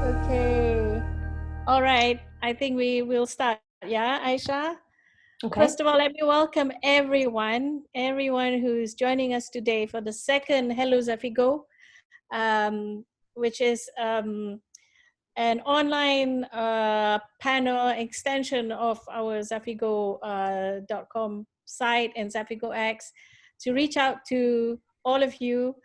Okay. All right. I think we will start. Yeah, Aisha? Okay. First of all, let me welcome everyone who's joining us today for the second Hello Zafigo, which is an online panel extension of our Zafigo.com site and Zafigo X to reach out to all of you,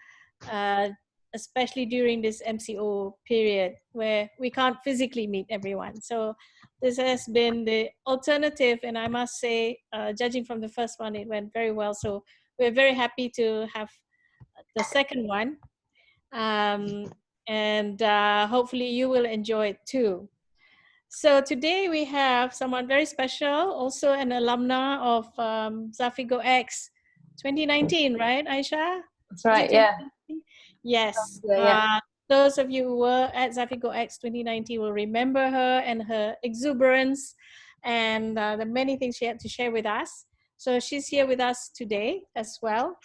uh, especially during this MCO period where we can't physically meet everyone. So this has been the alternative, and I must say, judging from the first one, it went very well. So we're very happy to have the second one. Um, and hopefully you will enjoy it too. So today we have someone very special, also an alumna of Zafigo X 2019, right, Aisha? That's Was right. it Yeah. 2019? Yes. Yeah. Those of you who were at Zafigo X 2019 will remember her and her exuberance and the many things she had to share with us. So she's here with us today as well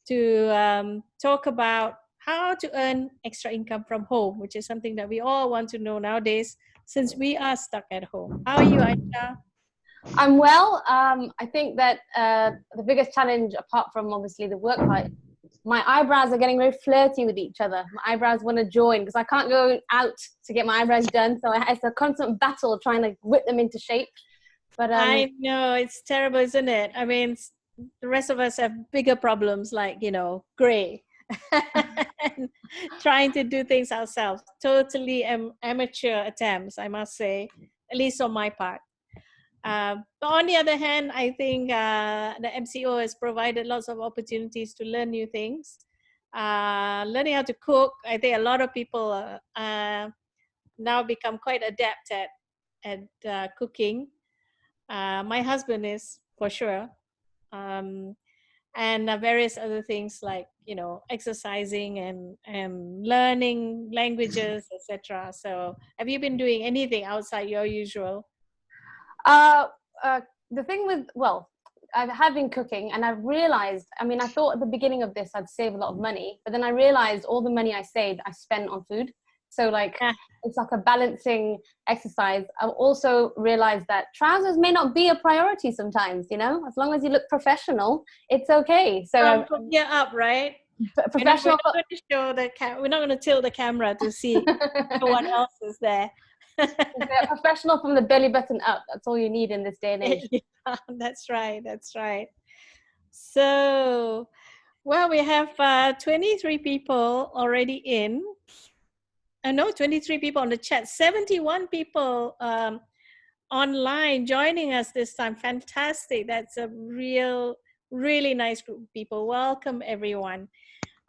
to talk about how to earn extra income from home, which is something that we all want to know nowadays since we are stuck at home. How are you, Aisha? I'm well. I think that the biggest challenge, apart from obviously the work part, my eyebrows are getting very flirty with each other. My eyebrows want to join because I can't go out to get my eyebrows done. So it's a constant battle trying to whip them into shape. But I know, it's terrible, isn't it? I mean, the rest of us have bigger problems like, gray. Trying to do things ourselves. Totally amateur attempts, I must say, at least on my part. But on the other hand, I think the MCO has provided lots of opportunities to learn new things. Learning how to cook, I think a lot of people now become quite adept at cooking. My husband is for sure. Um, and various other things like exercising and learning languages, etc. So have you been doing anything outside your usual? uh, uh, the thing with, well, I have been cooking and I've realized, I mean, I thought at the beginning of this I'd save a lot of money, but then I realized all the money I saved, I spent on food. So like, Yeah. it's like a balancing exercise. I've also realized that trousers may not be a priority sometimes, as long as you look professional, it's okay. So From here up, right? We're professional. not going to show we're not going to tilt the camera to see what else is there. Professional from the belly button up. That's all you need in this day and age. Yeah, that's right. That's right. So, well, we have 23 people already in. No, 23 people on the chat. 71 people online joining us this time. Fantastic. That's a really nice group of people. Welcome, everyone.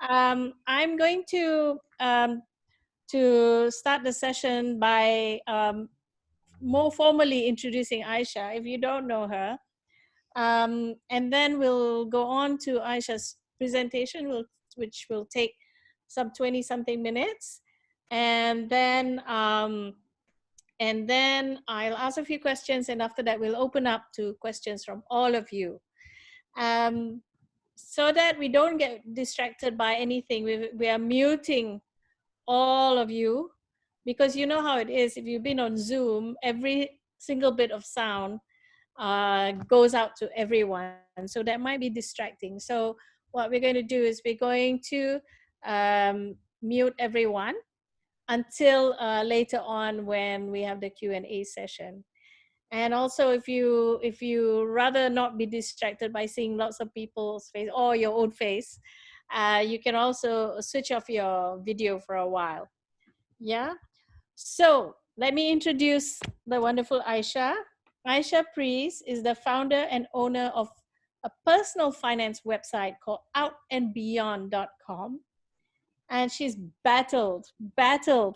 I'm going to start the session by more formally introducing Aisha, if you don't know her. And then we'll go on to Aisha's presentation, which will take some 20-something minutes. And then I'll ask a few questions, and after that, we'll open up to questions from all of you. So that we don't get distracted by anything, we are muting all of you, because you know how it is. If you've been on Zoom, every single bit of sound goes out to everyone. So that might be distracting. So what we're going to do is we're going to mute everyone until later on when we have the Q&A session. And also, if you rather not be distracted by seeing lots of people's face or your own face, you can also switch off your video for a while. Yeah. So let me introduce the wonderful Aisha. Aisha Preece is the founder and owner of a personal finance website called outandbeyond.com. And she's battled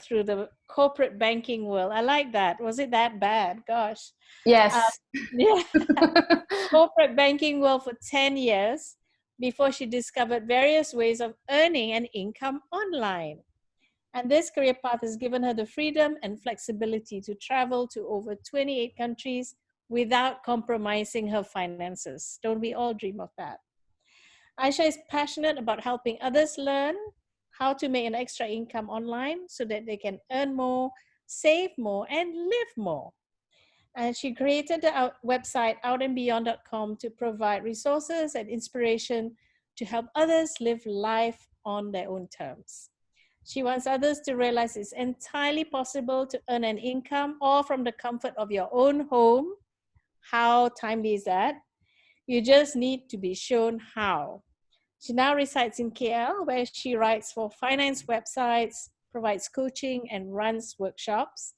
through the corporate banking world. I like that. Was it that bad? Gosh. Yes. Yeah. Corporate banking world for 10 years before she discovered various ways of earning an income online. And this career path has given her the freedom and flexibility to travel to over 28 countries without compromising her finances. Don't we all dream of that? Aisha is passionate about helping others learn how to make an extra income online so that they can earn more, save more, and live more. And she created the website outandbeyond.com to provide resources and inspiration to help others live life on their own terms. She wants others to realize it's entirely possible to earn an income all from the comfort of your own home. How timely is that? You just need to be shown how. She now resides in KL, where she writes for finance websites, provides coaching, and runs workshops.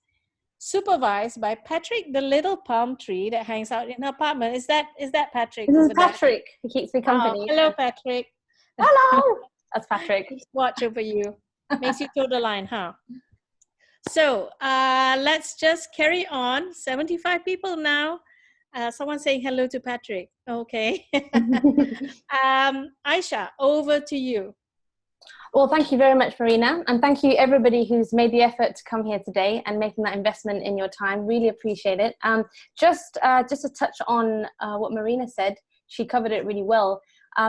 Supervised by Patrick, the little palm tree that hangs out in her apartment. Is that Patrick This is over there? Patrick. He keeps me company. Hello, Patrick. Hello. That's Patrick. Watch over you. Makes you toe the line, huh? So let's just carry on. 75 people now. Someone saying hello to Patrick. Okay. Aisha, over to you. Well, thank you very much, Marina. And thank you everybody who's made the effort to come here today and making that investment in your time. Really appreciate it. Just to touch on what Marina said, she covered it really well.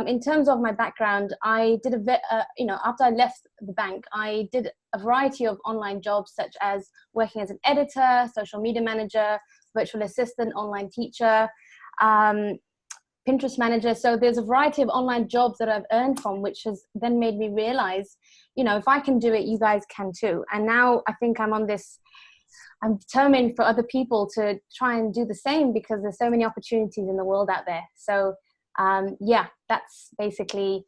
In terms of my background, I did after I left the bank, I did a variety of online jobs, such as working as an editor, social media manager, virtual assistant, online teacher, Pinterest manager. So there's a variety of online jobs that I've earned from, which has then made me realize, if I can do it, you guys can too. And now I think I'm determined for other people to try and do the same, because there's so many opportunities in the world out there. So yeah, that's basically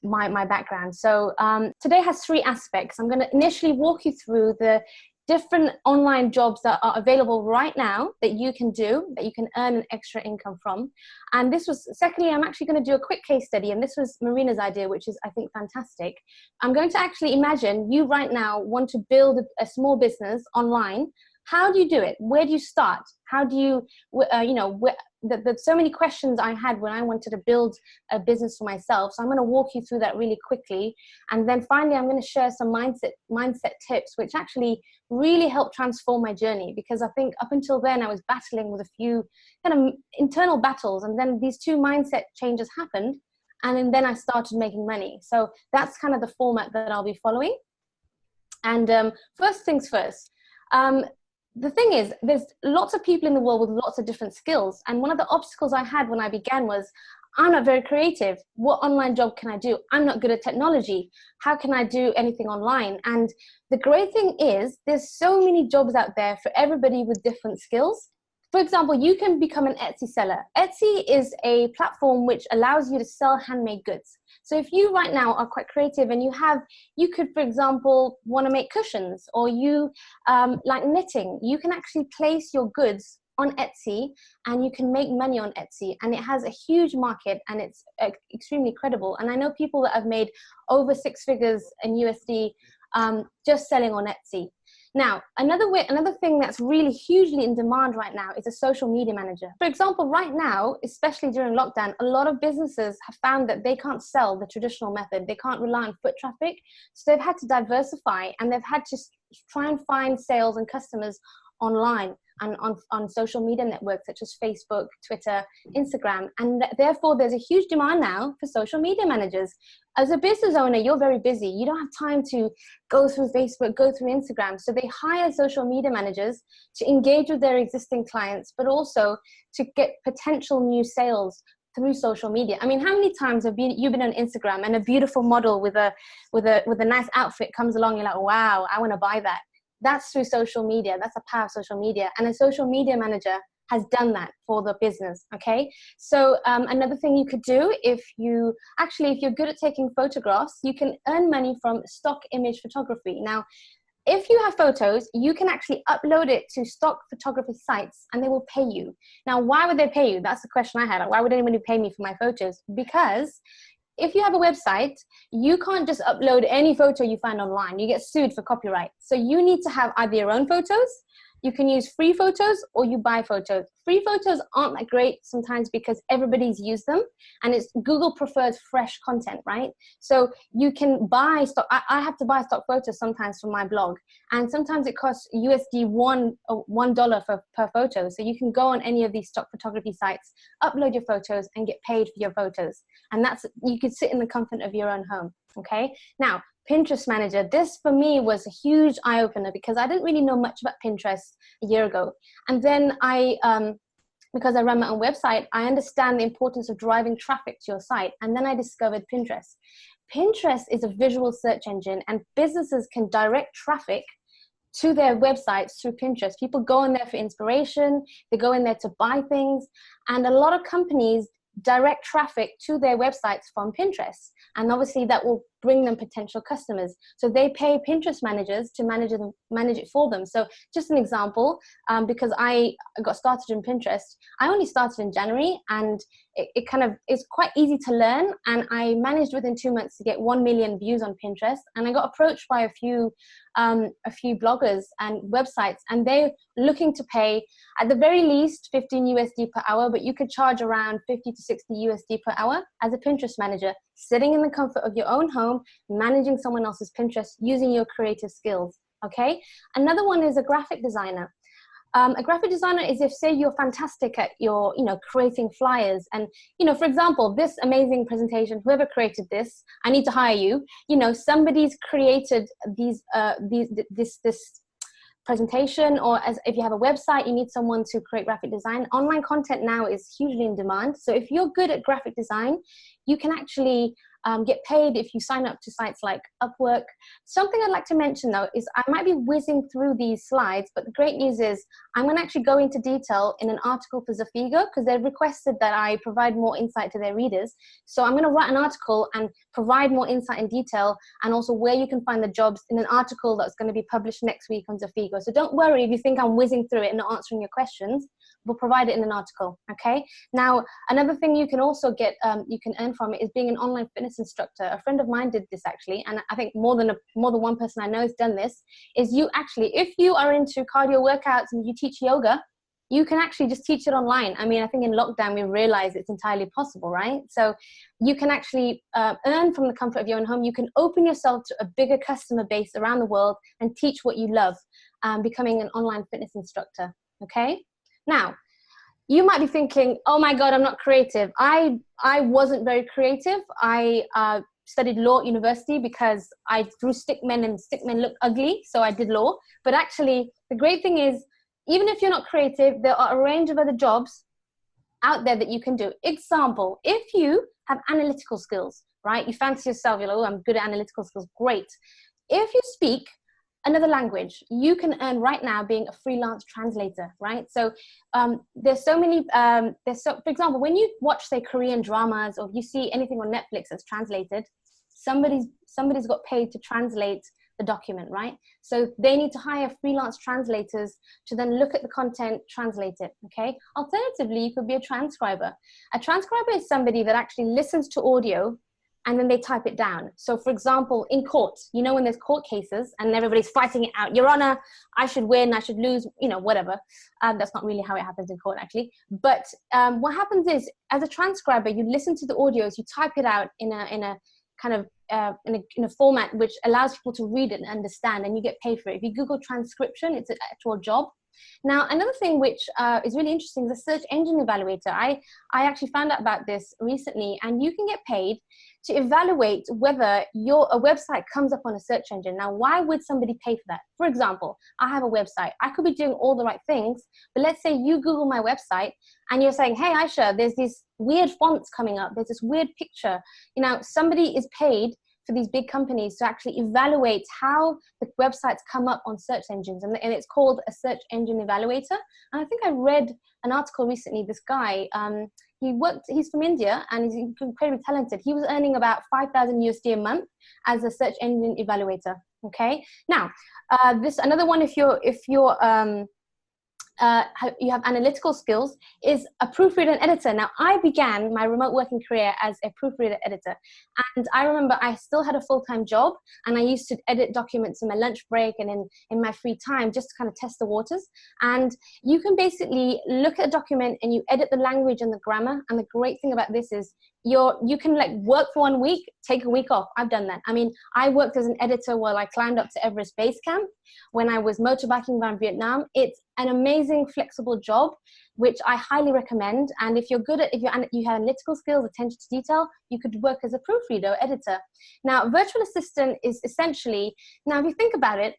my background. So today has 3 aspects. I'm going to initially walk you through the different online jobs that are available right now that you can do, that you can earn an extra income from. And secondly, I'm actually going to do a quick case study, and this was Marina's idea, which is, I think, fantastic. I'm going to actually imagine you right now want to build a small business online. How do you do it? Where do you start? How do you, there's so many questions I had when I wanted to build a business for myself. So I'm going to walk you through that really quickly. And then finally, I'm going to share some mindset tips, which actually really helped transform my journey. Because I think up until then, I was battling with a few kind of internal battles. And then these 2 mindset changes happened. And then I started making money. So that's kind of the format that I'll be following. And first things first. The thing is, there's lots of people in the world with lots of different skills. And one of the obstacles I had when I began was, I'm not very creative. What online job can I do? I'm not good at technology. How can I do anything online? And the great thing is, there's so many jobs out there for everybody with different skills. For example, you can become an Etsy seller. Etsy is a platform which allows you to sell handmade goods. So if you right now are quite creative and you could, for example, want to make cushions, or you like knitting, you can actually place your goods on Etsy and you can make money on Etsy. And it has a huge market, and it's extremely credible. And I know people that have made over 6 figures in USD just selling on Etsy. Now, another thing that's really hugely in demand right now is a social media manager. For example, right now, especially during lockdown, a lot of businesses have found that they can't sell the traditional method. They can't rely on foot traffic. So they've had to diversify, and they've had to try and find sales and customers online and on social media networks such as Facebook, Twitter, Instagram. And therefore, there's a huge demand now for social media managers. As a business owner, you're very busy. You don't have time to go through Facebook, go through Instagram. So they hire social media managers to engage with their existing clients, but also to get potential new sales through social media. I mean, how many times have you been on Instagram and a beautiful model with a nice outfit comes along, you're like, wow, I want to buy that. That's through social media. That's the power of social media. And a social media manager has done that for the business, okay? So another thing you could do, if you're good at taking photographs, you can earn money from stock image photography. Now, if you have photos, you can actually upload it to stock photography sites and they will pay you. Now, why would they pay you? That's the question I had. Why would anybody pay me for my photos? Because if you have a website, you can't just upload any photo you find online. You get sued for copyright. So you need to have either your own photos, you can use free photos, or you buy photos. Free photos aren't that great sometimes because everybody's used them, and Google prefers fresh content, right? So you can buy stock. I have to buy stock photos sometimes for my blog, and sometimes it costs USD $1 per photo. So you can go on any of these stock photography sites, upload your photos, and get paid for your photos. And you could sit in the comfort of your own home. Okay. Now, Pinterest manager. This for me was a huge eye opener because I didn't really know much about Pinterest a year ago. And then because I run my own website, I understand the importance of driving traffic to your site. And then I discovered Pinterest. Pinterest is a visual search engine, and businesses can direct traffic to their websites through Pinterest. People go in there for inspiration, they go in there to buy things, and a lot of companies direct traffic to their websites from Pinterest. And obviously that will bring them potential customers. So they pay Pinterest managers to manage it for them. So just an example, because I got started in Pinterest, I only started in January, and it kind of is quite easy to learn. And I managed within 2 months to get 1 million views on Pinterest. And I got approached by a few bloggers and websites, and they're looking to pay at the very least 15 USD per hour, but you could charge around 50 to 60 USD per hour as a Pinterest manager, sitting in the comfort of your own home, managing someone else's Pinterest using your creative skills. Okay. Another one is a graphic designer. A graphic designer is if, say, you're fantastic at your, creating flyers, and, for example, this amazing presentation, whoever created this, I need to hire you. Somebody's created this presentation, or as if you have a website, you need someone to create graphic design. Online content now is hugely in demand. So if you're good at graphic design, you can actually get paid if you sign up to sites like Upwork. Something I'd like to mention though is I might be whizzing through these slides, but the great news is I'm going to actually go into detail in an article for Zafigo, because they've requested that I provide more insight to their readers. So I'm going to write an article and provide more insight and detail, and also where you can find the jobs in an article that's going to be published next week on Zafigo. So don't worry if you think I'm whizzing through it and not answering your questions. We'll provide it in an article. Okay. Now, another thing you can also get, you can earn from it, is being an online fitness instructor. A friend of mine did this actually, and I think more than one person I know has done this. Is you actually, if you are into cardio workouts and you teach yoga, you can actually just teach it online. I mean, I think in lockdown we realized it's entirely possible, right? So you can actually earn from the comfort of your own home. You can open yourself to a bigger customer base around the world and teach what you love, becoming an online fitness instructor. Okay. Now, you might be thinking, oh my God, I'm not creative. I wasn't very creative. I studied law at university because I drew stickmen and stickmen look ugly. So I did law. But actually, the great thing is, even if you're not creative, there are a range of other jobs out there that you can do. Example, if you have analytical skills, right? You fancy yourself, you're like, oh, I'm good at analytical skills. Great. If you speak another language, you can earn right now being a freelance translator, right? So there's so many, for example, when you watch, say, Korean dramas, or you see anything on Netflix that's translated, somebody's got paid to translate the document, right? So they need to hire freelance translators to then look at the content, translate it, okay? Alternatively, you could be a transcriber. A transcriber is somebody that actually listens to audio and then they type it down. So for example, in court, when there's court cases and everybody's fighting it out, Your Honor, I should win, I should lose, whatever. That's not really how it happens in court, actually. But what happens is, as a transcriber, you listen to the audios, you type it out in a kind of in a format which allows people to read it and understand, and you get paid for it. If you Google transcription, it's an actual job. Now, another thing which is really interesting is a search engine evaluator. I actually found out about this recently, and you can get paid to evaluate whether a website comes up on a search engine. Now, why would somebody pay for that? For example, I have a website. I could be doing all the right things, but let's say you Google my website and you're saying, hey, Aisha, there's these weird fonts coming up. There's this weird picture. Somebody is paid for these big companies to actually evaluate how the websites come up on search engines. And it's called a search engine evaluator. And I think I read an article recently, this guy, he's from India and he's incredibly talented. He was earning about 5,000 USD a month as a search engine evaluator. Okay. Now, another one, if you have analytical skills, is a proofreader and editor. Now, I began my remote working career as a proofreader editor. And I remember I still had a full-time job, and I used to edit documents in my lunch break and in my free time, just to kind of test the waters. And you can basically look at a document and you edit the language and the grammar. And the great thing about this is you can like work for 1 week, take a week off. I've done that. I mean, I worked as an editor while I climbed up to Everest Base Camp when I was motorbiking around Vietnam. It's an amazing, flexible job, which I highly recommend. And if you're good at, if you have analytical skills, attention to detail, you could work as a proofreader or editor. Now, virtual assistant is essentially, now if you think about it,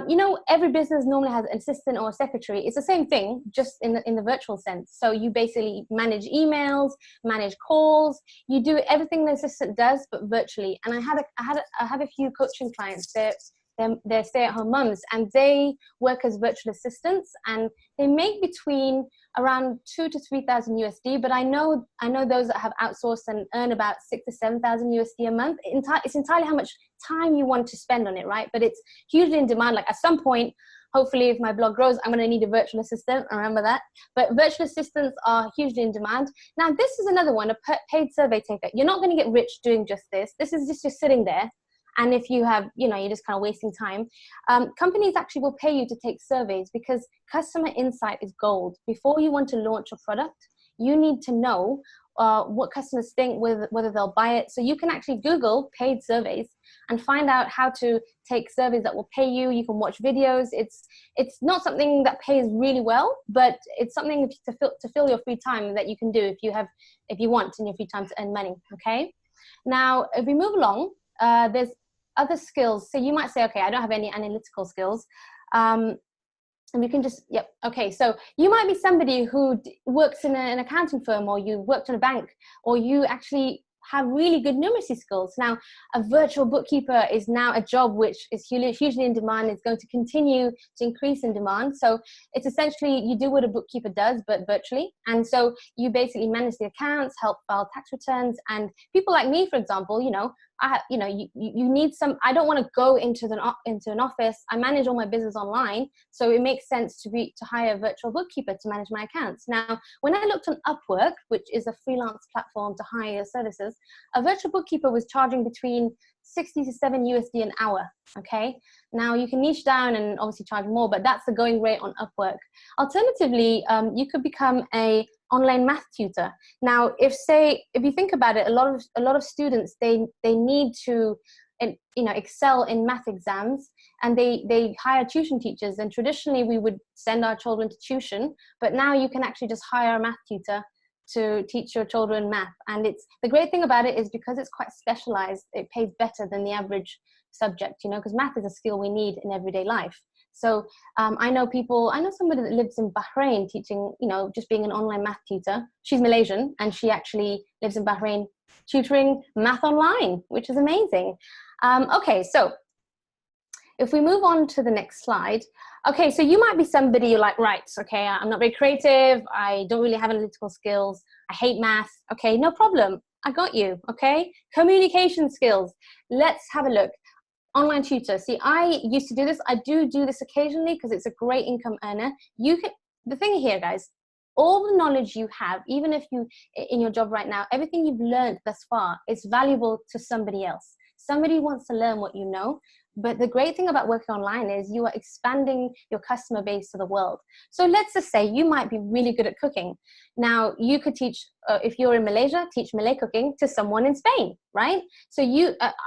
you know, every business normally has an assistant or a secretary. It's the same thing, just in the virtual sense. So you basically manage emails, manage calls. You do everything the assistant does, but virtually. And I have a few coaching clients. They're stay-at-home mums, and they work as virtual assistants, and they make between around 2,000 to 3,000 USD. But I know those that have outsourced and earn about 6,000 to 7,000 USD a month. It's entirely how much time you want to spend on it, right? But it's hugely in demand. Like at some point, hopefully, if my blog grows, I'm going to need a virtual assistant. Remember that. But virtual assistants are hugely in demand. Now, this is another one, a paid survey taker. You're not going to get rich doing just this. This is just sitting there. And if you have, you know, you're just kind of wasting time. Companies actually will pay you to take surveys because customer insight is gold. Before you want to launch a product, you need to know what customers think, whether they'll buy it. So you can actually Google paid surveys and find out how to take surveys that will pay you. You can watch videos. It's not something that pays really well, but it's something to fill your free time that you can do if you want in your free time to earn money. Okay. Now, if we move along, there's other skills. So you might say, okay, I don't have any analytical skills. And we can just, yep. Okay. So you might be somebody who works in an accounting firm, or you worked in a bank, or you actually have really good numeracy skills. Now, a virtual bookkeeper is now a job which is hugely in demand. It's going to continue to increase in demand. So it's essentially, you do what a bookkeeper does, but virtually. And so you basically manage the accounts, help file tax returns. And people like me, for example, you know, you need some, I don't want to go into an office. I manage all my business online. So it makes sense to hire a virtual bookkeeper to manage my accounts. Now, when I looked on Upwork, which is a freelance platform to hire services, a virtual bookkeeper was charging between 60 to 7 USD an hour. Okay. Now you can niche down and obviously charge more, but that's the going rate on Upwork. Alternatively, you could become a online math tutor. Now, if you think about it, a lot of students, they need to, you know, excel in math exams, and they hire tuition teachers. And traditionally, we would send our children to tuition, but now you can actually just hire a math tutor to teach your children math. And the great thing about it is because it's quite specialized, it pays better than the average subject, you know, because math is a skill we need in everyday life. So I know somebody that lives in Bahrain teaching, you know, just being an online math tutor. She's Malaysian, and she actually lives in Bahrain tutoring math online, which is amazing. Okay, so if we move on to the next slide. Okay, so you might be somebody you're like, right, okay, I'm not very creative. I don't really have analytical skills. I hate math. Okay, no problem. I got you, okay? Communication skills. Let's have a look. Online tutor. See, I used to do this. I do this occasionally because it's a great income earner. The thing here, guys, all the knowledge you have, even if you, in your job right now, everything you've learned thus far is valuable to somebody else. Somebody wants to learn what you know. But the great thing about working online is you are expanding your customer base to the world. So let's just say you might be really good at cooking. Now you could teach, if you're in Malaysia, teach Malay cooking to someone in Spain, right? So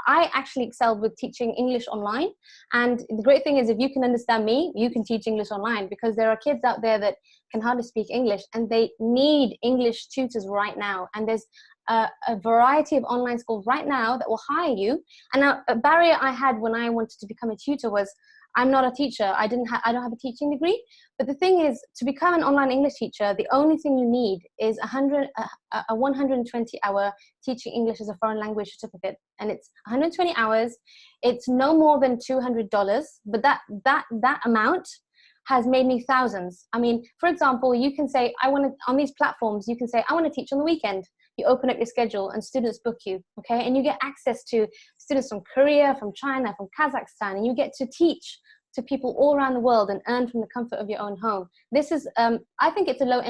I actually excelled with teaching English online. And the great thing is if you can understand me, you can teach English online, because there are kids out there that can hardly speak English and they need English tutors right now. And there's a variety of online schools right now that will hire you. And now a barrier I had when I wanted to become a tutor was, I'm not a teacher. I don't have a teaching degree. But the thing is, to become an online English teacher, the only thing you need is a 120-hour teaching English as a foreign language certificate. And it's 120 hours. It's no more than $200. But that amount has made me thousands. I mean, for example, you can say, on these platforms, you can say, I want to teach on the weekend. You open up your schedule and students book you, okay? And you get access to students from Korea, from China, from Kazakhstan, and you get to teach to people all around the world and earn from the comfort of your own home. This is, I think it's a low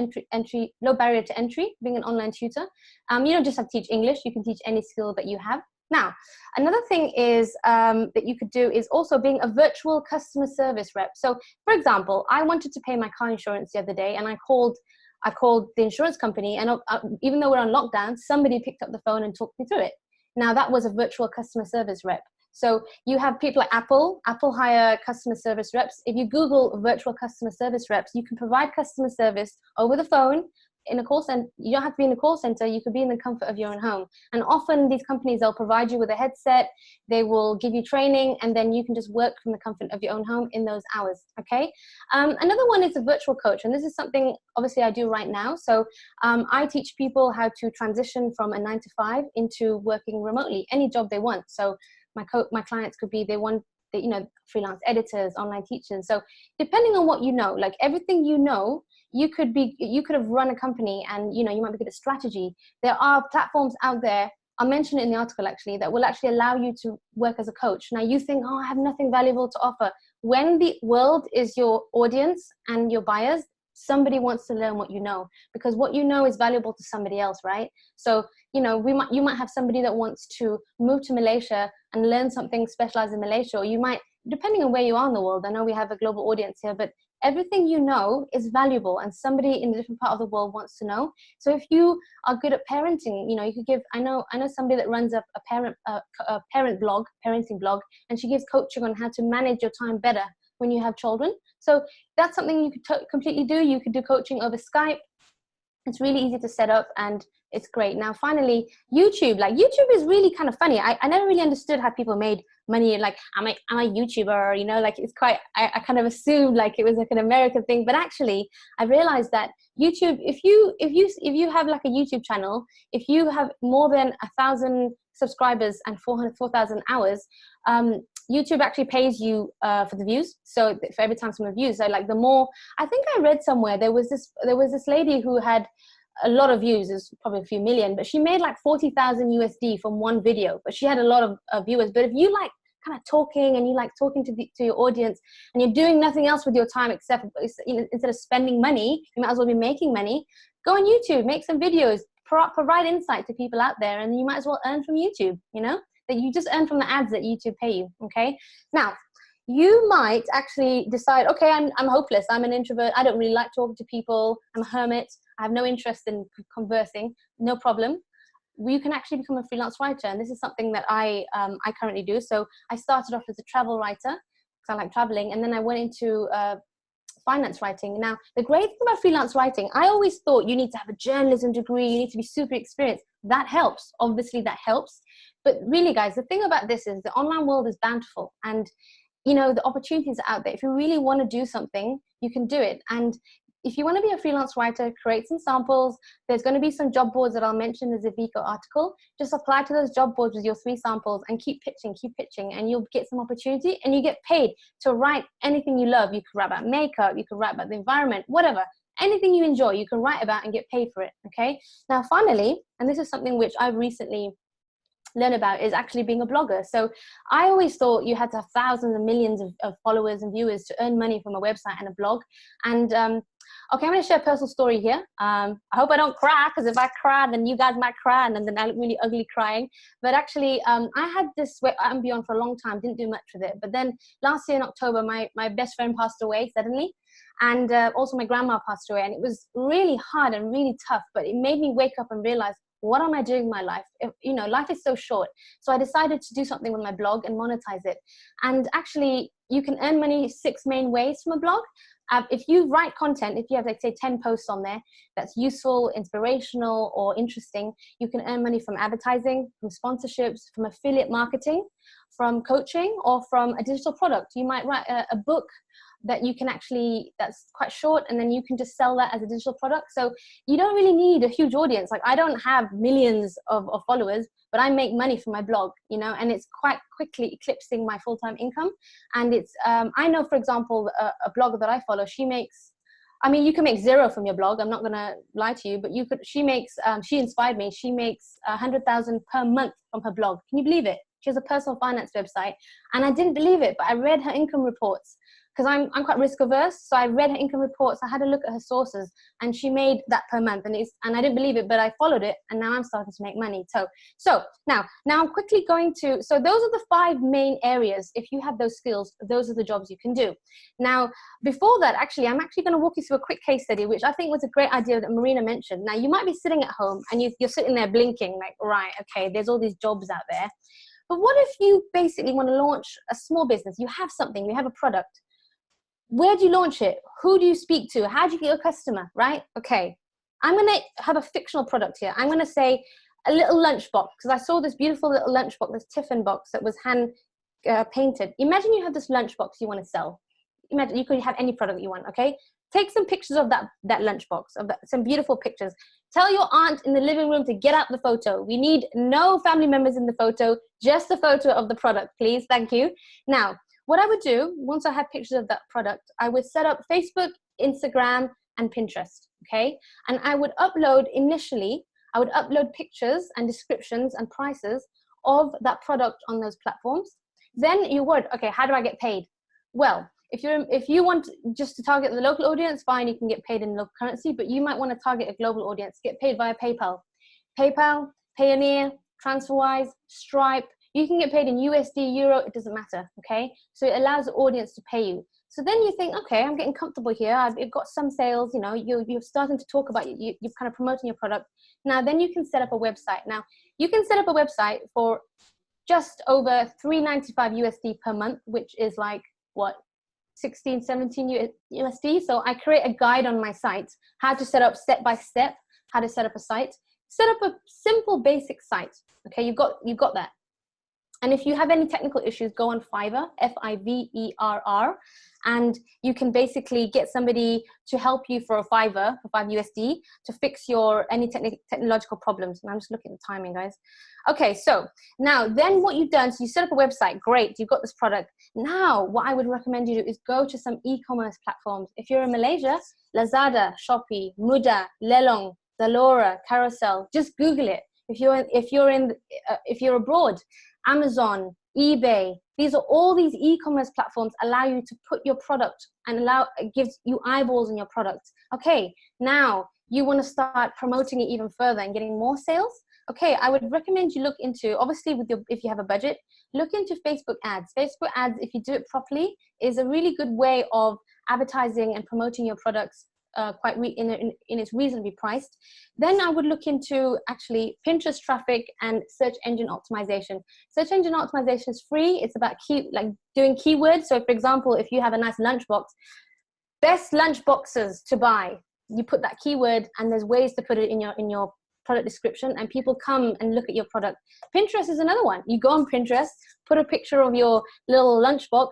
barrier to entry, being an online tutor. You don't just have to teach English, you can teach any skill that you have. Now, another thing is that you could do is also being a virtual customer service rep. So, for example, I wanted to pay my car insurance the other day, and I called I called the insurance company, and even though we're on lockdown, somebody picked up the phone and talked me through it. Now that was a virtual customer service rep. So you have people like Apple hire customer service reps. If you Google virtual customer service reps, you can provide customer service over the phone in a call center. You don't have to be in a call center. You could be in the comfort of your own home. And often these companies, they'll provide you with a headset. They will give you training, and then you can just work from the comfort of your own home in those hours. Okay. Another one is a virtual coach. And this is something obviously I do right now. So I teach people how to transition from a 9-to-5 into working remotely, any job they want. So my clients could be, they want, you know, freelance editors, online teachers. So depending on what you know, like everything you know, you could have run a company, and you know, you might be good at strategy. There are platforms out there, I'll mention it in the article actually, that will actually allow you to work as a coach. Now you think, oh, I have nothing valuable to offer. When the world is your audience and your buyers, somebody wants to learn what you know, because what you know is valuable to somebody else, right? So, you know, you might have somebody that wants to move to Malaysia and learn something specialized in Malaysia, or you might, depending on where you are in the world, I know we have a global audience here, but everything you know is valuable, and somebody in a different part of the world wants to know. So if you are good at parenting, you know, you could give, I know somebody that runs a parent blog, parenting blog, and she gives coaching on how to manage your time better when you have children. So that's something you could completely do. You could do coaching over Skype. It's really easy to set up, and it's great. Now, finally, YouTube. Like, YouTube is really kind of funny. I never really understood how people made money. Like, I'm a YouTuber, you know, like it's quite, I kind of assumed like it was like an American thing, but actually I realized that YouTube, if you have like a YouTube channel, if you have more than 1,000 subscribers and 4,000 hours, YouTube actually pays you for the views. So for every time someone views, so like the more, I think I read somewhere, there was this lady who had a lot of views, is probably a few million, but she made like 40,000 USD from one video, but she had a lot of viewers. But if you like kind of talking, and you like talking to your audience, and you're doing nothing else with your time except, you know, instead of spending money, you might as well be making money. Go on YouTube, make some videos, provide insight to people out there, and you might as well earn from YouTube, you know, that you just earn from the ads that YouTube pay you. Okay. Now, you might actually decide, okay, I'm hopeless. I'm an introvert. I don't really like talking to people. I'm a hermit. I have no interest in conversing. No problem. You can actually become a freelance writer. And this is something that I currently do. So I started off as a travel writer because I like traveling. And then I went into finance writing. Now, the great thing about freelance writing, I always thought you need to have a journalism degree. You need to be super experienced. That helps. Obviously, that helps. But really, guys, the thing about this is the online world is bountiful. And you know, the opportunities are out there. If you really want to do something, you can do it. And if you want to be a freelance writer, create some samples. There's going to be some job boards that I'll mention in the Zafigo article. Just apply to those job boards with your 3 samples and keep pitching, and you'll get some opportunity, and you get paid to write anything you love. You could write about makeup, you could write about the environment, whatever. Anything you enjoy, you can write about and get paid for it, okay? Now, finally, and this is something which I've recently learn about, is actually being a blogger. So I always thought you had to have thousands and millions of followers and viewers to earn money from a website and a blog. And okay, I'm going to share a personal story here. I hope I don't cry, because if I cry, then you guys might cry, and then I look really ugly crying. But actually, I had this Ambient for a long time, didn't do much with it. But then last year in October, my best friend passed away suddenly. And also my grandma passed away. And it was really hard and really tough, but it made me wake up and realize, what am I doing in my life? You know, life is so short. So I decided to do something with my blog and monetize it. And actually, you can earn money 6 main ways from a blog. If you write content, if you have, like, say, 10 posts on there that's useful, inspirational, or interesting, you can earn money from advertising, from sponsorships, from affiliate marketing, from coaching, or from a digital product. You might write a book that you can actually, that's quite short, and then you can just sell that as a digital product. So you don't really need a huge audience. Like, I don't have millions of followers, but I make money from my blog, you know, and it's quite quickly eclipsing my full-time income. And it's, I know, for example, a blogger that I follow, she makes, I mean, you can make 0 from your blog. I'm not going to lie to you, but you could, she makes, she inspired me. She makes 100,000 per month from her blog. Can you believe it? She has a personal finance website, and I didn't believe it, but I read her income reports. because I'm quite risk averse. So I read her income reports, I had a look at her sources, and she made that per month, and I didn't believe it, but I followed it, and now I'm starting to make money. So now I'm quickly going to, so those are the 5 main areas. If you have those skills, those are the jobs you can do. Now, before that, actually, I'm actually going to walk you through a quick case study, which I think was a great idea that Marina mentioned. Now, you might be sitting at home and you're sitting there blinking like, right, okay, there's all these jobs out there. But what if you basically want to launch a small business? You have something, you have a product. Where do you launch it? Who do you speak to? How do you get your customer, right? Okay, I'm going to have a fictional product here. I'm going to say a little lunchbox, because I saw this beautiful little lunchbox, this tiffin box that was hand painted. Imagine you have this lunchbox you want to sell. Imagine you could have any product you want, okay? Take some pictures of that lunchbox, some beautiful pictures. Tell your aunt in the living room to get out the photo. We need no family members in the photo, just the photo of the product, please. Thank you. Now, what I would do, once I had pictures of that product, I would set up Facebook, Instagram, and Pinterest, okay? And I would upload initially, I would upload pictures and descriptions and prices of that product on those platforms. Then you would, okay, how do I get paid? Well, if you want just to target the local audience, fine, you can get paid in local currency, but you might want to target a global audience, get paid via PayPal. PayPal, Payoneer, TransferWise, Stripe, you can get paid in USD, Euro, it doesn't matter, okay? So it allows the audience to pay you. So then you think, okay, I'm getting comfortable here. I've got some sales, you know, you're starting to talk about, you're kind of promoting your product. Now, then you can set up a website. Now, you can set up a website for just over $3.95 USD per month, which is like, what, 16, 17 USD. So I create a guide on my site, how to set up step by step, how to set up a site, set up a simple basic site. Okay, you've got that. And if you have any technical issues, go on Fiverr, Fiverr, and you can basically get somebody to help you for a Fiverr, for 5 USD, to fix your any technological problems. And I'm just looking at the timing, guys. Okay, so now then what you've done, so you set up a website, great, you've got this product. Now, what I would recommend you do is go to some e-commerce platforms. If you're in Malaysia, Lazada, Shopee, Mudah, Lelong, Zalora, Carousel, just Google it. If you're abroad, Amazon, eBay, these are all these e-commerce platforms allow you to put your product and it gives you eyeballs in your product. Okay, now you want to start promoting it even further and getting more sales. Okay, I would recommend you look into, obviously if you have a budget, look into Facebook ads. Facebook ads, if you do it properly, is a really good way of advertising and promoting your products in it's reasonably priced. Then I would look into actually Pinterest traffic and search engine optimization. Search engine optimization is free. It's about doing keywords. So for example, if you have a nice lunchbox, best lunch boxes to buy, you put that keyword and there's ways to put it in your product description and people come and look at your product. Pinterest is another one. You go on Pinterest, put a picture of your little lunchbox,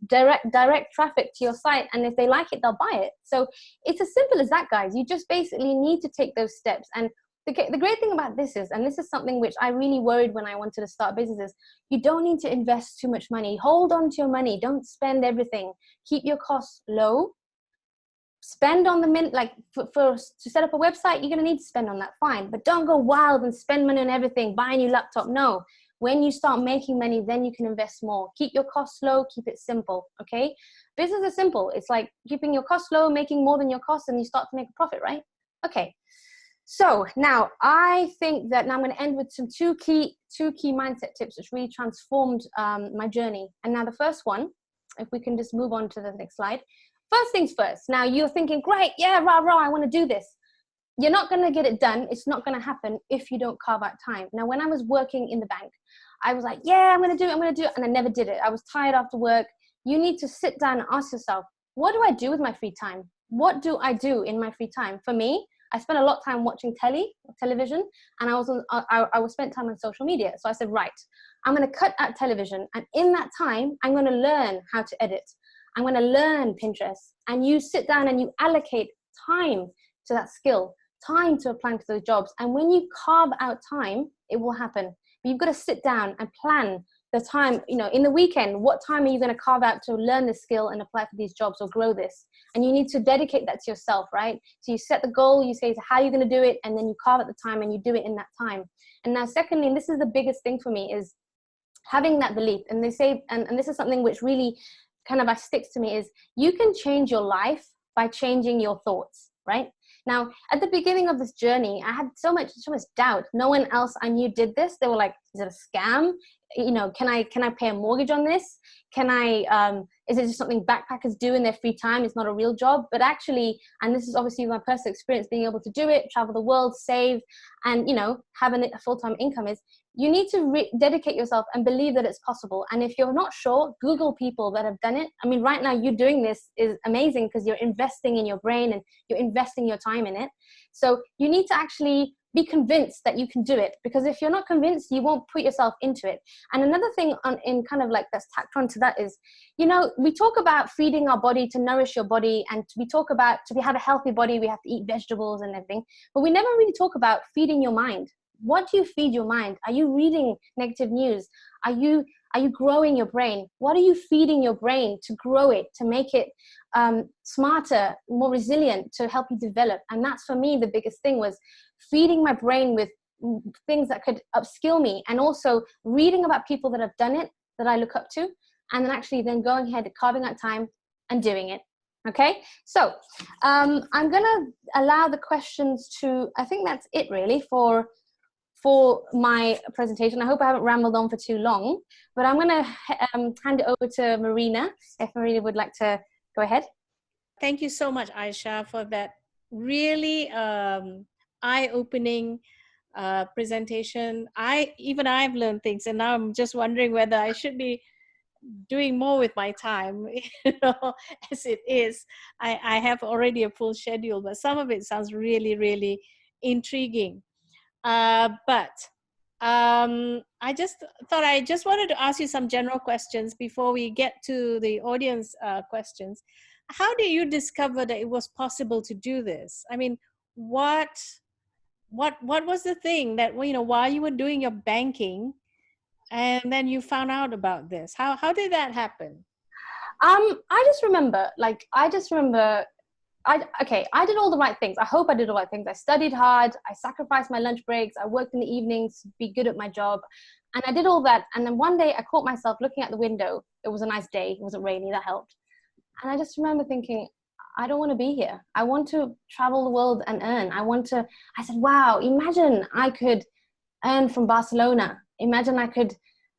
direct traffic to your site, and if they like it, they'll buy it. So it's as simple as that, guys. You just basically need to take those steps. And the great thing about this is, and this is something which I really worried when I wanted to start businesses, you don't need to invest too much money. Hold on to your money. Don't spend everything. Keep your costs low. Spend on to set up a website, you're going to need to spend on that, fine. But don't go wild and spend money on everything, buy a new laptop. No. When you start making money, then you can invest more. Keep your costs low, keep it simple, okay? Business is simple. It's like keeping your costs low, making more than your costs, and you start to make a profit, right? Okay. So now I think that now I'm going to end with some two key mindset tips which really transformed my journey. And now the first one, if we can just move on to the next slide. First things first. Now you're thinking, great, yeah, rah, I want to do this. You're not going to get it done. It's not going to happen if you don't carve out time. Now, when I was working in the bank, I was like, yeah, I'm going to do it. And I never did it. I was tired after work. You need to sit down and ask yourself, what do I do with my free time? What do I do in my free time? For me, I spent a lot of time watching television, and I was spent time on social media. So I said, right, I'm going to cut out television. And in that time, I'm going to learn how to edit. I'm going to learn Pinterest. And you sit down and you allocate time to that skill, time to applying to those jobs. And when you carve out time, it will happen. But you've got to sit down and plan the time, in the weekend, what time are you going to carve out to learn the skill and apply for these jobs or grow this? And you need to dedicate that to yourself, right? So you set the goal, you say how you're going to do it, and then you carve out the time and you do it in that time. And now secondly, and this is the biggest thing for me, is having that belief. And they say, and this is something which really kind of sticks to me is you can change your life by changing your thoughts, right? Now, at the beginning of this journey, I had so much doubt. No one else I knew did this. They were like, is it a scam? You know, can I pay a mortgage on this? Is it just something backpackers do in their free time? It's not a real job. But actually, and this is obviously my personal experience, being able to do it, travel the world, save, and, you know, having a full-time income, is you need to dedicate yourself and believe that it's possible. And if you're not sure, Google people that have done it. I mean, right now you doing this is amazing because you're investing in your brain and you're investing your time in it. So you need to actually be convinced that you can do it, because if you're not convinced, you won't put yourself into it. And another thing in kind of like that's tacked on to that is, you know, we talk about feeding our body to nourish your body, and we talk about to have a healthy body, we have to eat vegetables and everything, but we never really talk about feeding your mind. What do you feed your mind? Are you reading negative news? Are you growing your brain? What are you feeding your brain to grow it, to make it smarter, more resilient, to help you develop? And that's, for me, the biggest thing was feeding my brain with things that could upskill me, and also reading about people that have done it, that I look up to, and then actually then going ahead, carving out time and doing it. Okay, so I'm gonna allow the questions to, I think that's it really for my presentation. I hope I haven't rambled on for too long, but I'm going to hand it over to Marina, if Marina would like to go ahead. Thank you so much, Aisha, for that really eye-opening presentation. I've learned things, and now I'm just wondering whether I should be doing more with my time, you know, as it is. I have already a full schedule, but some of it sounds really, really intriguing. But I just wanted to ask you some general questions before we get to the audience questions. How did you discover that it was possible to do this? I mean, what was the thing that, you know, while you were doing your banking, and then you found out about this? How did that happen? I just remember I did all the right things. I hope I did all the right things. I studied hard. I sacrificed my lunch breaks. I worked in the evenings to be good at my job. And I did all that. And then one day I caught myself looking at the window. It was a nice day. It wasn't rainy. That helped. And I just remember thinking, I don't want to be here. I want to travel the world and earn. I said, wow, imagine I could earn from Barcelona. Imagine I could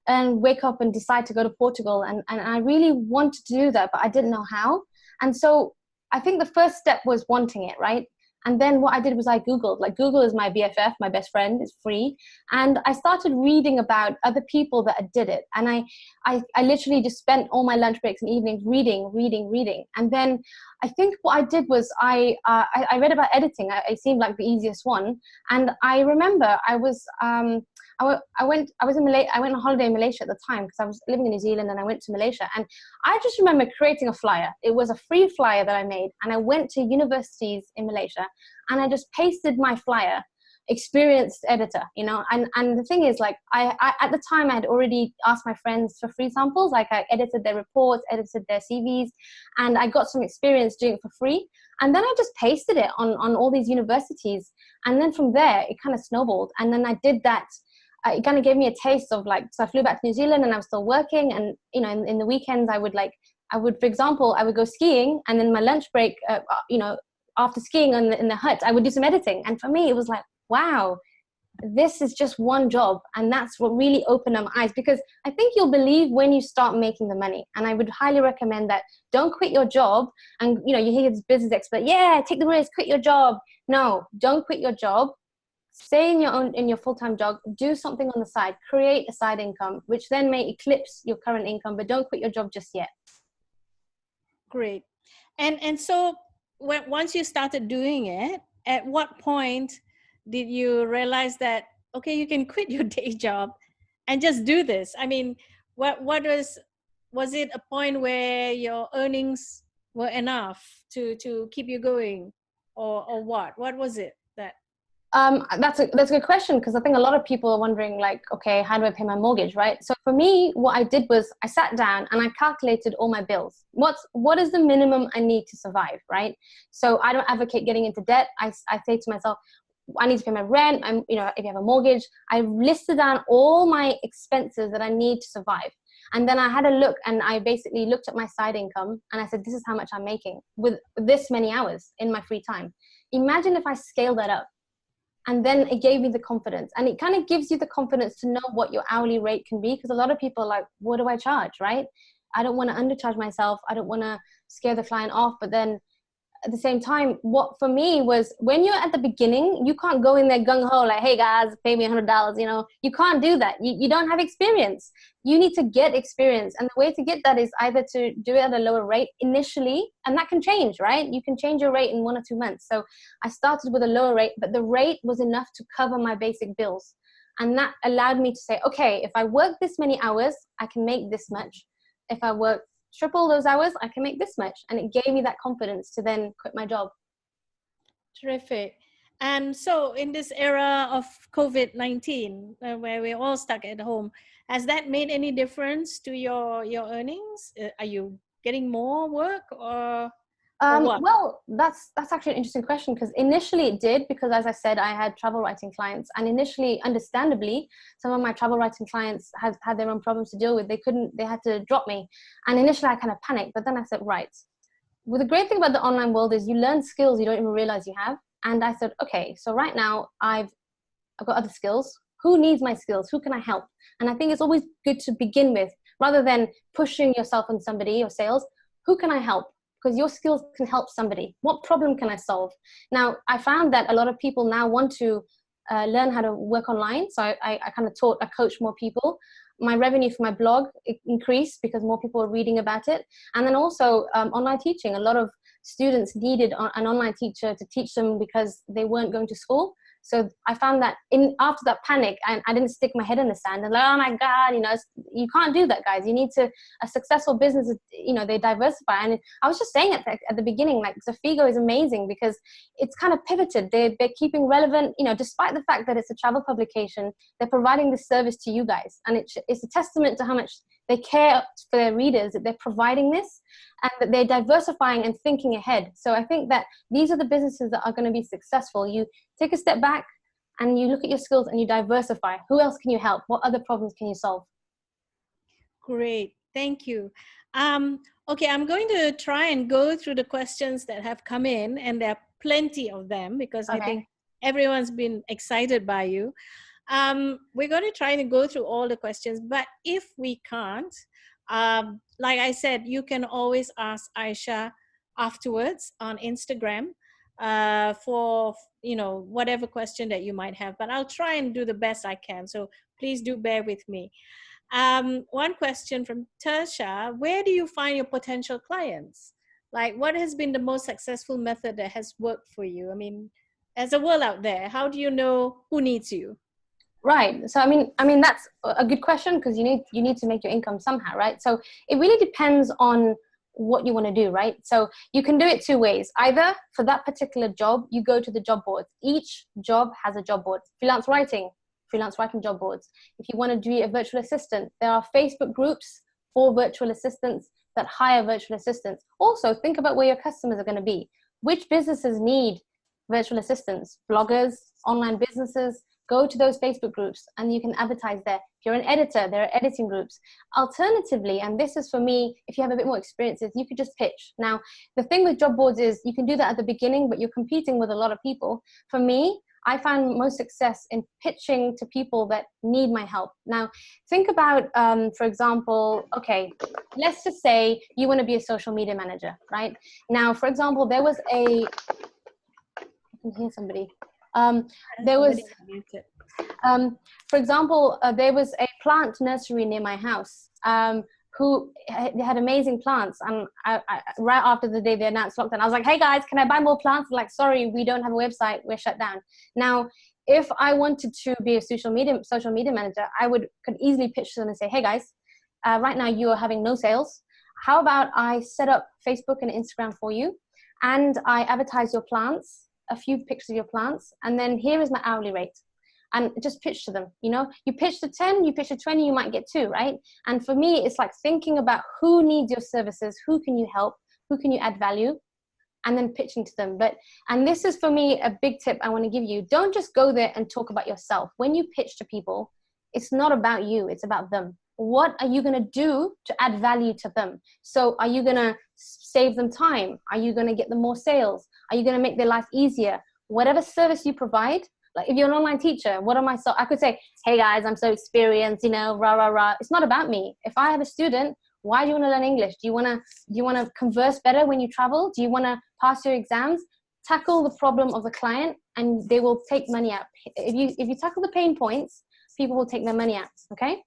wake up and decide to go to Portugal. And I really wanted to do that, but I didn't know how. And so I think the first step was wanting it, right? And then what I did was I Googled. Like, Google is my BFF, my best friend. It's free. And I started reading about other people that did it. And I literally just spent all my lunch breaks and evenings reading. And then I think what I did was I read about editing. It seemed like the easiest one. And I remember I went on holiday in Malaysia at the time, because I was living in New Zealand, and I went to Malaysia. And I just remember creating a flyer. It was a free flyer that I made, and I went to universities in Malaysia, and I just pasted my flyer, experienced editor, you know. And the thing is, like, I at the time I had already asked my friends for free samples. Like, I edited their reports, edited their CVs, and I got some experience doing it for free. And then I just pasted it on all these universities, and then from there it kind of snowballed. And then I did that. It kind of gave me a taste of, like, so I flew back to New Zealand, and I was still working. And, you know, in the weekends I would, for example, I would go skiing, and then my lunch break, you know, after skiing in the hut, I would do some editing. And for me, it was like, wow, this is just one job. And that's what really opened up my eyes, because I think you'll believe when you start making the money. And I would highly recommend that. Don't quit your job. And, you know, you hear this business expert, yeah, take the risk, quit your job. No, don't quit your job. Stay in your full-time job, do something on the side, create a side income, which then may eclipse your current income, but don't quit your job just yet. Great. And so once you started doing it, at what point did you realize that, okay, you can quit your day job and just do this? I mean, what was it a point where your earnings were enough to keep you going, or what was it that? That's a good question, because I think a lot of people are wondering, like, okay, how do I pay my mortgage, right? So for me, what I did was I sat down and I calculated all my bills. What is the minimum I need to survive, right? So I don't advocate getting into debt. I say to myself, I need to pay my rent. You know, if you have a mortgage, I listed down all my expenses that I need to survive. And then I had a look, and I basically looked at my side income, and I said, this is how much I'm making with this many hours in my free time. Imagine if I scale that up. And then it gave me the confidence, and it kind of gives you the confidence to know what your hourly rate can be. Because a lot of people are like, what do I charge? Right? I don't want to undercharge myself. I don't want to scare the client off. But then at the same time, what for me was, when you're at the beginning, you can't go in there gung-ho like, hey guys, pay me $100. You know, you can't do that. You don't have experience. You need to get experience. And the way to get that is either to do it at a lower rate initially, and that can change, right? You can change your rate in 1 or 2 months. So I started with a lower rate, but the rate was enough to cover my basic bills. And that allowed me to say, okay, if I work this many hours, I can make this much. If I work triple those hours, I can make this much. And it gave me that confidence to then quit my job. Terrific. And so in this era of COVID-19, where we're all stuck at home, has that made any difference to your earnings? Are you getting more work or what? Well, that's actually an interesting question, because initially it did, because as I said, I had travel writing clients, and initially, understandably, some of my travel writing clients had their own problems to deal with. They had to drop me. And initially I kind of panicked, but then I said, right, well, the great thing about the online world is you learn skills you don't even realize you have. And I said, okay, so right now I've got other skills. Who needs my skills? Who can I help? And I think it's always good to begin with, rather than pushing yourself on somebody or sales. Who can I help? Because your skills can help somebody. What problem can I solve? Now, I found that a lot of people now want to learn how to work online. So I kind of I coach more people. My revenue for my blog increased because more people are reading about it. And then also online teaching. A lot of students needed an online teacher to teach them because they weren't going to school. So I found that after that panic, I didn't stick my head in the sand and like, oh my God, you know, you can't do that, guys. You need to, a successful business, you know, they diversify. And I was just saying it at the beginning, like Zafigo is amazing because it's kind of pivoted. They're keeping relevant, you know, despite the fact that it's a travel publication, they're providing this service to you guys. And it's a testament to how much they care for their readers, that they're providing this and that they're diversifying and thinking ahead. So I think that these are the businesses that are going to be successful. You take a step back and you look at your skills and you diversify. Who else can you help? What other problems can you solve? Great, thank you. Okay, I'm going to try and go through the questions that have come in, and there are plenty of them because I think everyone's been excited by you. We're going to try to go through all the questions, but if we can't, like I said, you can always ask Aisha afterwards on Instagram for, you know, whatever question that you might have, but I'll try and do the best I can. So please do bear with me. One question from Tersha: where do you find your potential clients? Like, what has been the most successful method that has worked for you? I mean, as a world out there, how do you know who needs you? Right. So I mean that's a good question, because you need to make your income somehow, right? So it really depends on what you want to do, right? So you can do it two ways. Either for that particular job, you go to the job boards. Each job has a job board. Freelance writing job boards. If you want to be a virtual assistant, there are Facebook groups for virtual assistants that hire virtual assistants. Also, think about where your customers are going to be. Which businesses need virtual assistants? Bloggers, online businesses. Go to those Facebook groups and you can advertise there. If you're an editor, there are editing groups. Alternatively, and this is for me, if you have a bit more experience, is you could just pitch. Now, the thing with job boards is you can do that at the beginning, but you're competing with a lot of people. For me, I found most success in pitching to people that need my help. Now, think about, for example, okay, let's just say you want to be a social media manager, right? Now, for example, there was I can hear somebody. There was, for example, there was a plant nursery near my house who they had amazing plants. And right after the day they announced lockdown, I was like, hey guys, can I buy more plants? Like, sorry, we don't have a website. We're shut down. Now, if I wanted to be a social media manager, I could easily pitch to them and say, hey guys, right now you are having no sales. How about I set up Facebook and Instagram for you, and I advertise your plants, a few pictures of your plants, and then here is my hourly rate. And just pitch to them, you know, you pitch to 10, you pitch to 20, you might get 2, right? And for me, it's like thinking about who needs your services, who can you help, who can you add value, and then pitching to them. And this is for me a big tip I want to give you. Don't just go there and talk about yourself. When you pitch to people, it's not about you, it's about them. what are you going to do to add value to them? So are you going to save them time? Are you going to get them more sales? Are you going to make their life easier? Whatever service you provide, like if you're an online teacher, I could say, hey guys, I'm so experienced, rah, rah, rah. It's not about me. If I have a student, why do you want to learn English? Do you want to converse better when you travel? Do you want to pass your exams? Tackle the problem of the client and they will take money out. If you tackle the pain points, people will take their money out, okay?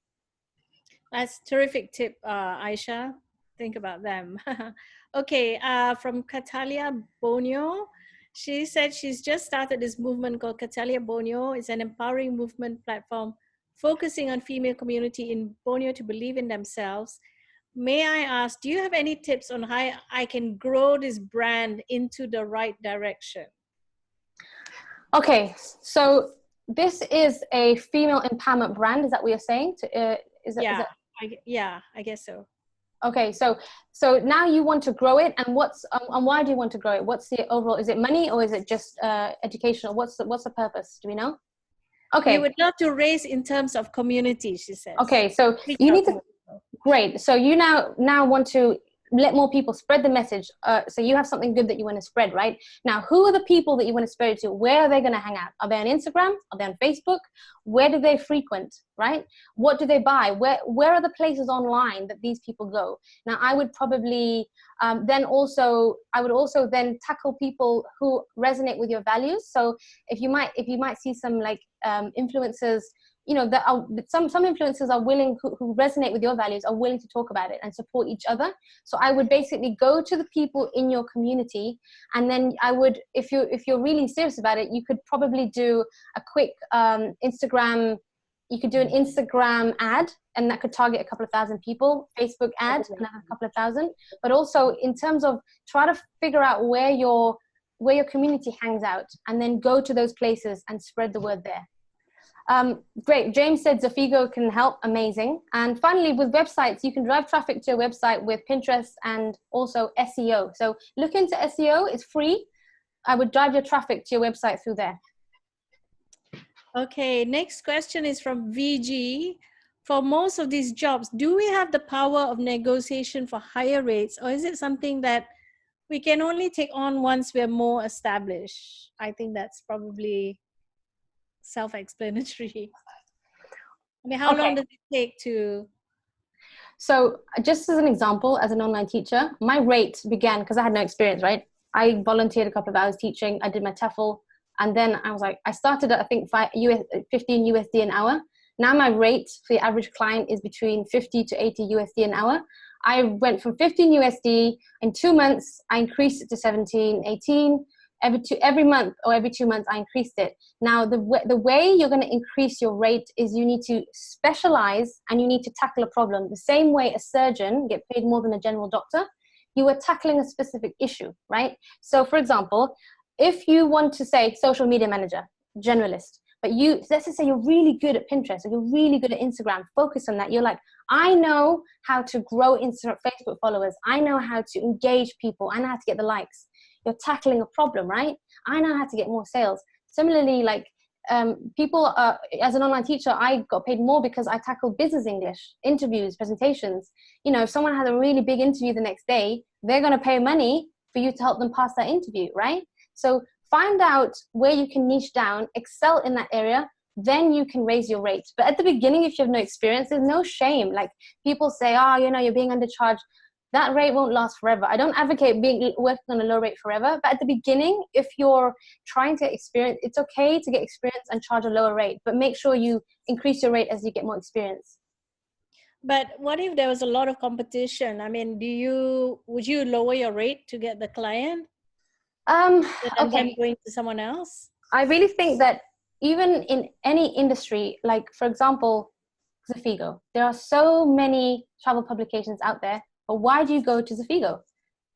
That's a terrific tip, Aisha. Think about them. Okay, from Catalia Bonio. She said she's just started this movement called Catalia Bonio. It's an empowering movement platform focusing on female community in Borneo to believe in themselves. May I ask, do you have any tips on how I can grow this brand into the right direction? Okay, so this is a female empowerment brand. Is that what you're saying? Yeah, I guess so. Okay, so now you want to grow it, and why do you want to grow it? What's the overall? Is it money or is it just educational? What's the purpose? Do we know? Okay, we would love to raise in terms of community, she says. Okay, so you need to. Great. So you now want to let more people spread the message. So you have something good that you want to spread, right? Now, who are the people that you want to spread it to? Where are they going to hang out? Are they on Instagram? Are they on Facebook? Where do they frequent, right? What do they buy? Where are the places online that these people go? Now, I would probably I would also then tackle people who resonate with your values. So if you might see some like influencers, that are some influencers are willing who resonate with your values are willing to talk about it and support each other. So I would basically go to the people in your community, and then I would, if you're really serious about it, you could probably do a quick Instagram. You could do an Instagram ad, and that could target a couple of thousand people. Facebook ad, another couple of thousand. But also in terms of try to figure out where your community hangs out, and then go to those places and spread the word there. Great. James said Zafigo can help. Amazing. And finally, with websites, you can drive traffic to your website with Pinterest and also SEO. So look into SEO. It's free. I would drive your traffic to your website through there. Okay. Next question is from VG. For most of these jobs, do we have the power of negotiation for higher rates, or is it something that we can only take on once we're more established? I think that's probably self-explanatory. I mean, how long does it take to? So just as an example, as an online teacher, my rate began because I had no experience, right? I volunteered a couple of hours teaching. I did my TEFL. And then I was like, I started at, I think, 15 USD an hour. Now my rate for the average client is between 50 to 80 USD an hour. I went from 15 USD in 2 months. I increased it to 17, 18. Every month or every 2 months, I increased it. Now, the way you're going to increase your rate is you need to specialize and you need to tackle a problem. The same way a surgeon gets paid more than a general doctor, you are tackling a specific issue, right? So, for example, if you want to say social media manager, generalist, but let's just say you're really good at Pinterest or you're really good at Instagram, focus on that. You're like, I know how to grow Facebook followers. I know how to engage people. I know how to get the likes. You're tackling a problem, right? I know how to get more sales. Similarly, like people, as an online teacher, I got paid more because I tackled business English, interviews, presentations. If someone has a really big interview the next day, they're going to pay money for you to help them pass that interview, right? So find out where you can niche down, excel in that area, then you can raise your rate. But at the beginning, if you have no experience, there's no shame. Like people say, you're being undercharged. That rate won't last forever. I don't advocate working on a low rate forever, but at the beginning, if you're trying to get experience, it's okay to get experience and charge a lower rate, but make sure you increase your rate as you get more experience. But what if there was a lot of competition? I mean, would you lower your rate to get the client? Okay. Going to someone else? I really think that even in any industry, like for example, Zafigo, there are so many travel publications out there. But why do you go to Zafigo?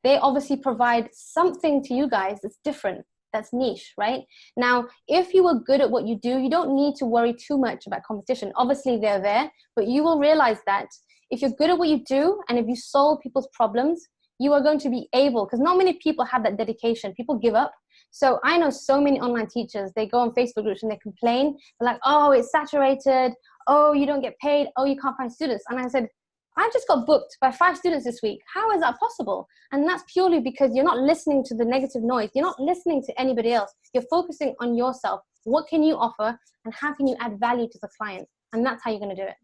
They obviously provide something to you guys that's different, that's niche, right? Now, if you are good at what you do, you don't need to worry too much about competition. Obviously, they're there, but you will realize that if you're good at what you do and if you solve people's problems, you are going to be able, because not many people have that dedication. People give up. So I know so many online teachers, they go on Facebook groups and they complain. They're like, oh, it's saturated. oh, you don't get paid. Oh, you can't find students. And I said, I just got booked by 5 students this week. How is that possible? And that's purely because you're not listening to the negative noise. You're not listening to anybody else. You're focusing on yourself. What can you offer and how can you add value to the client? And that's how you're going to do it.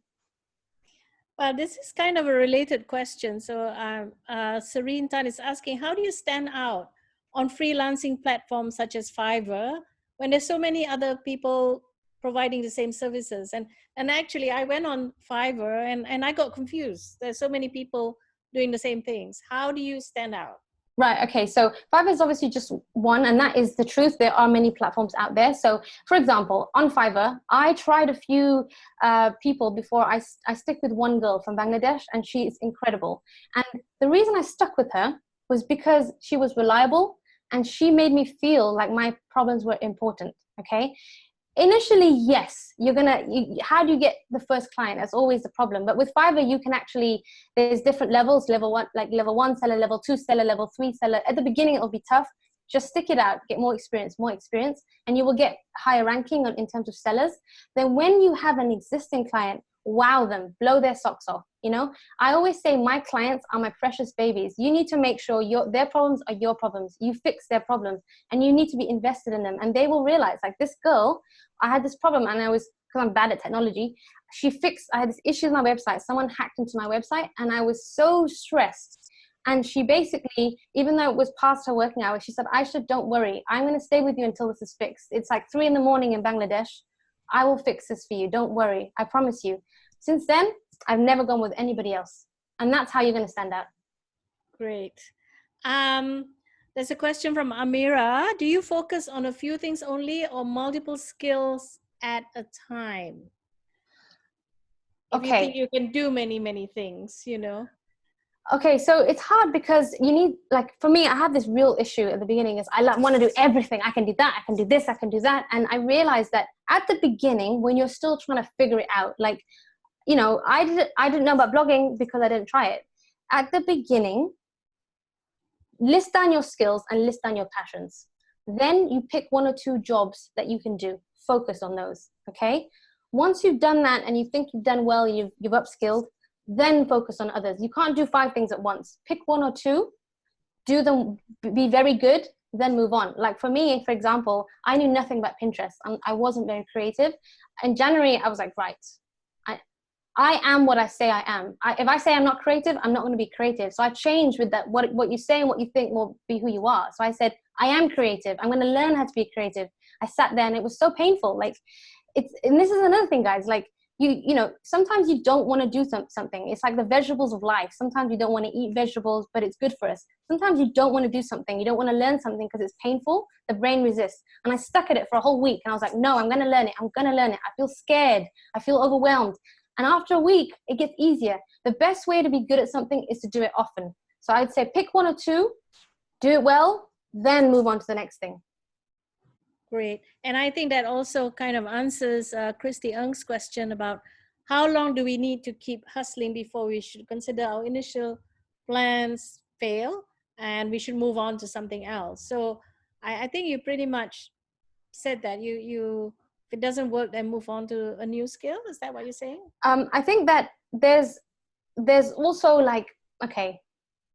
Well, this is kind of a related question. So Serene Tan is asking, how do you stand out on freelancing platforms such as Fiverr when there's so many other people providing the same services? And actually, I went on Fiverr and I got confused. There's so many people doing the same things. How do you stand out? Right. Okay. So Fiverr is obviously just one, and that is the truth. There are many platforms out there. So, for example, on Fiverr, I tried a few people before. I stick with one girl from Bangladesh, and she is incredible. And the reason I stuck with her was because she was reliable, and she made me feel like my problems were important. Okay. Initially, yes, how do you get the first client? That's always the problem. But with Fiverr, you can actually, there's different levels, level 1 seller, level 2 seller, level 3 seller. At the beginning, it'll be tough. Just stick it out, get more experience, and you will get higher ranking in terms of sellers. Then when you have an existing client, wow them, blow their socks off. You know, I always say my clients are my precious babies. You need to make sure their problems are your problems. You fix their problems and you need to be invested in them. And they will realize, like this girl, I had this problem and because I'm bad at technology, I had this issue with my website. Someone hacked into my website and I was so stressed. And she basically, even though it was past her working hours, she said, Aisha, don't worry. I'm going to stay with you until this is fixed. It's like 3 a.m. in Bangladesh. I will fix this for you. Don't worry. I promise you. Since then, I've never gone with anybody else. And that's how you're going to stand out. Great. There's a question from Amira. Do you focus on a few things only or multiple skills at a time? If you think you can do many, many things, you know. Okay, so it's hard because you need, like, for me, I have this real issue at the beginning is I want to do everything. I can do that, I can do this, I can do that. And I realized that at the beginning, when you're still trying to figure it out, like, you know, I didn't know about blogging because I didn't try it. At the beginning, list down your skills and list down your passions. Then you pick 1 or 2 jobs that you can do. Focus on those, okay? Once you've done that and you think you've done well, you've upskilled, then focus on others. You can't do 5 things at once. Pick 1 or 2, do them, be very good, then move on. Like for me, for example, I knew nothing about Pinterest and I wasn't very creative. In January, I was like, right, I am what I say I am. If I say I'm not creative, I'm not going to be creative. So I changed with that. What you say and what you think will be who you are. So I said, I am creative. I'm going to learn how to be creative. I sat there and it was so painful. Like and this is another thing, guys, like you know, sometimes you don't want to do something. It's like the vegetables of life. Sometimes you don't want to eat vegetables, but it's good for us. Sometimes you don't want to do something. You don't want to learn something because it's painful. The brain resists. And I stuck at it for a whole week and I was like, no, I'm going to learn it. I'm going to learn it. I feel scared. I feel overwhelmed. And after a week, it gets easier. The best way to be good at something is to do it often. So I'd say pick 1 or 2, do it well, then move on to the next thing. Great. And I think that also kind of answers Christy Ng's question about how long do we need to keep hustling before we should consider our initial plans fail and we should move on to something else. So I think you pretty much said that you if it doesn't work, then move on to a new skill. Is that what you're saying? I think that there's also like, okay,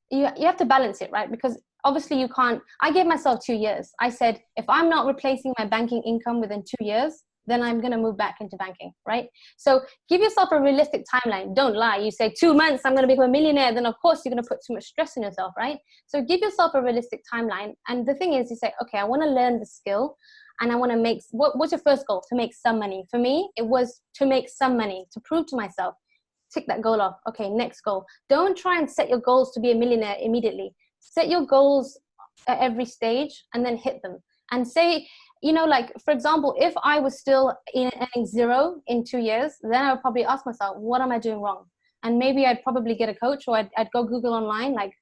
you have to balance it, right? Because obviously you can't, I gave myself 2 years. I said, if I'm not replacing my banking income within 2 years, then I'm going to move back into banking, right? So give yourself a realistic timeline. Don't lie. You say 2 months, I'm going to become a millionaire. Then of course you're going to put too much stress on yourself, right? So give yourself a realistic timeline. And the thing is, you say, okay, I want to learn the skill and I want to make, what's your first goal? To make some money. For me, it was to make some money, to prove to myself. Tick that goal off. Okay, next goal. Don't try and set your goals to be a millionaire immediately. Set your goals at every stage and then hit them. And say, you know, like, for example, if I was still earning 0 in 2 years, then I would probably ask myself, what am I doing wrong? And maybe I'd probably get a coach or I'd go Google online, like,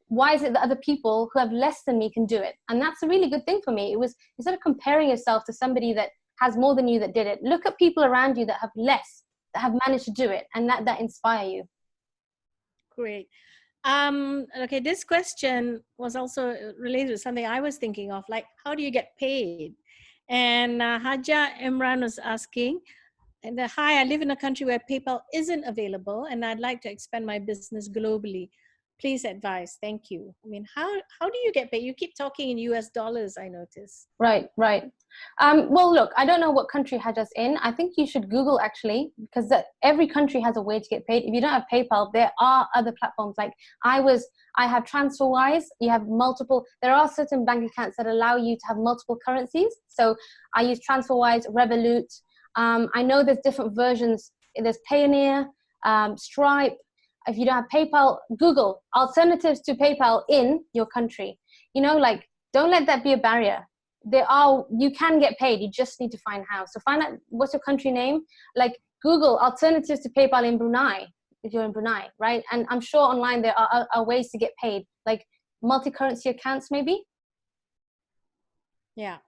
why is it that other people who have less than me can do it? And that's a really good thing for me. It was, instead of comparing yourself to somebody that has more than you that did it, look at people around you that have less, that have managed to do it, and that inspire you. Great. Okay, this question was also related to something I was thinking of, like, how do you get paid? And Haja Imran was asking, And hi, I live in a country where PayPal isn't available, and I'd like to expand my business globally. Please advise. Thank you. I mean, how do you get paid? You keep talking in US dollars, I notice. Right, right. Well, look, I don't know what country had us in. I think you should Google actually, because every country has a way to get paid. If you don't have PayPal, there are other platforms. Like I have TransferWise. You have multiple. There are certain bank accounts that allow you to have multiple currencies. So I use TransferWise, Revolut. I know there's different versions. There's Payoneer, Stripe. If you don't have PayPal, Google alternatives to PayPal in your country. You know, like don't let that be a barrier. You can get paid, you just need to find how. So find out what's your country name, like Google alternatives to PayPal in Brunei, if you're in Brunei, right? And I'm sure online there are ways to get paid, like multi-currency accounts maybe. Yeah.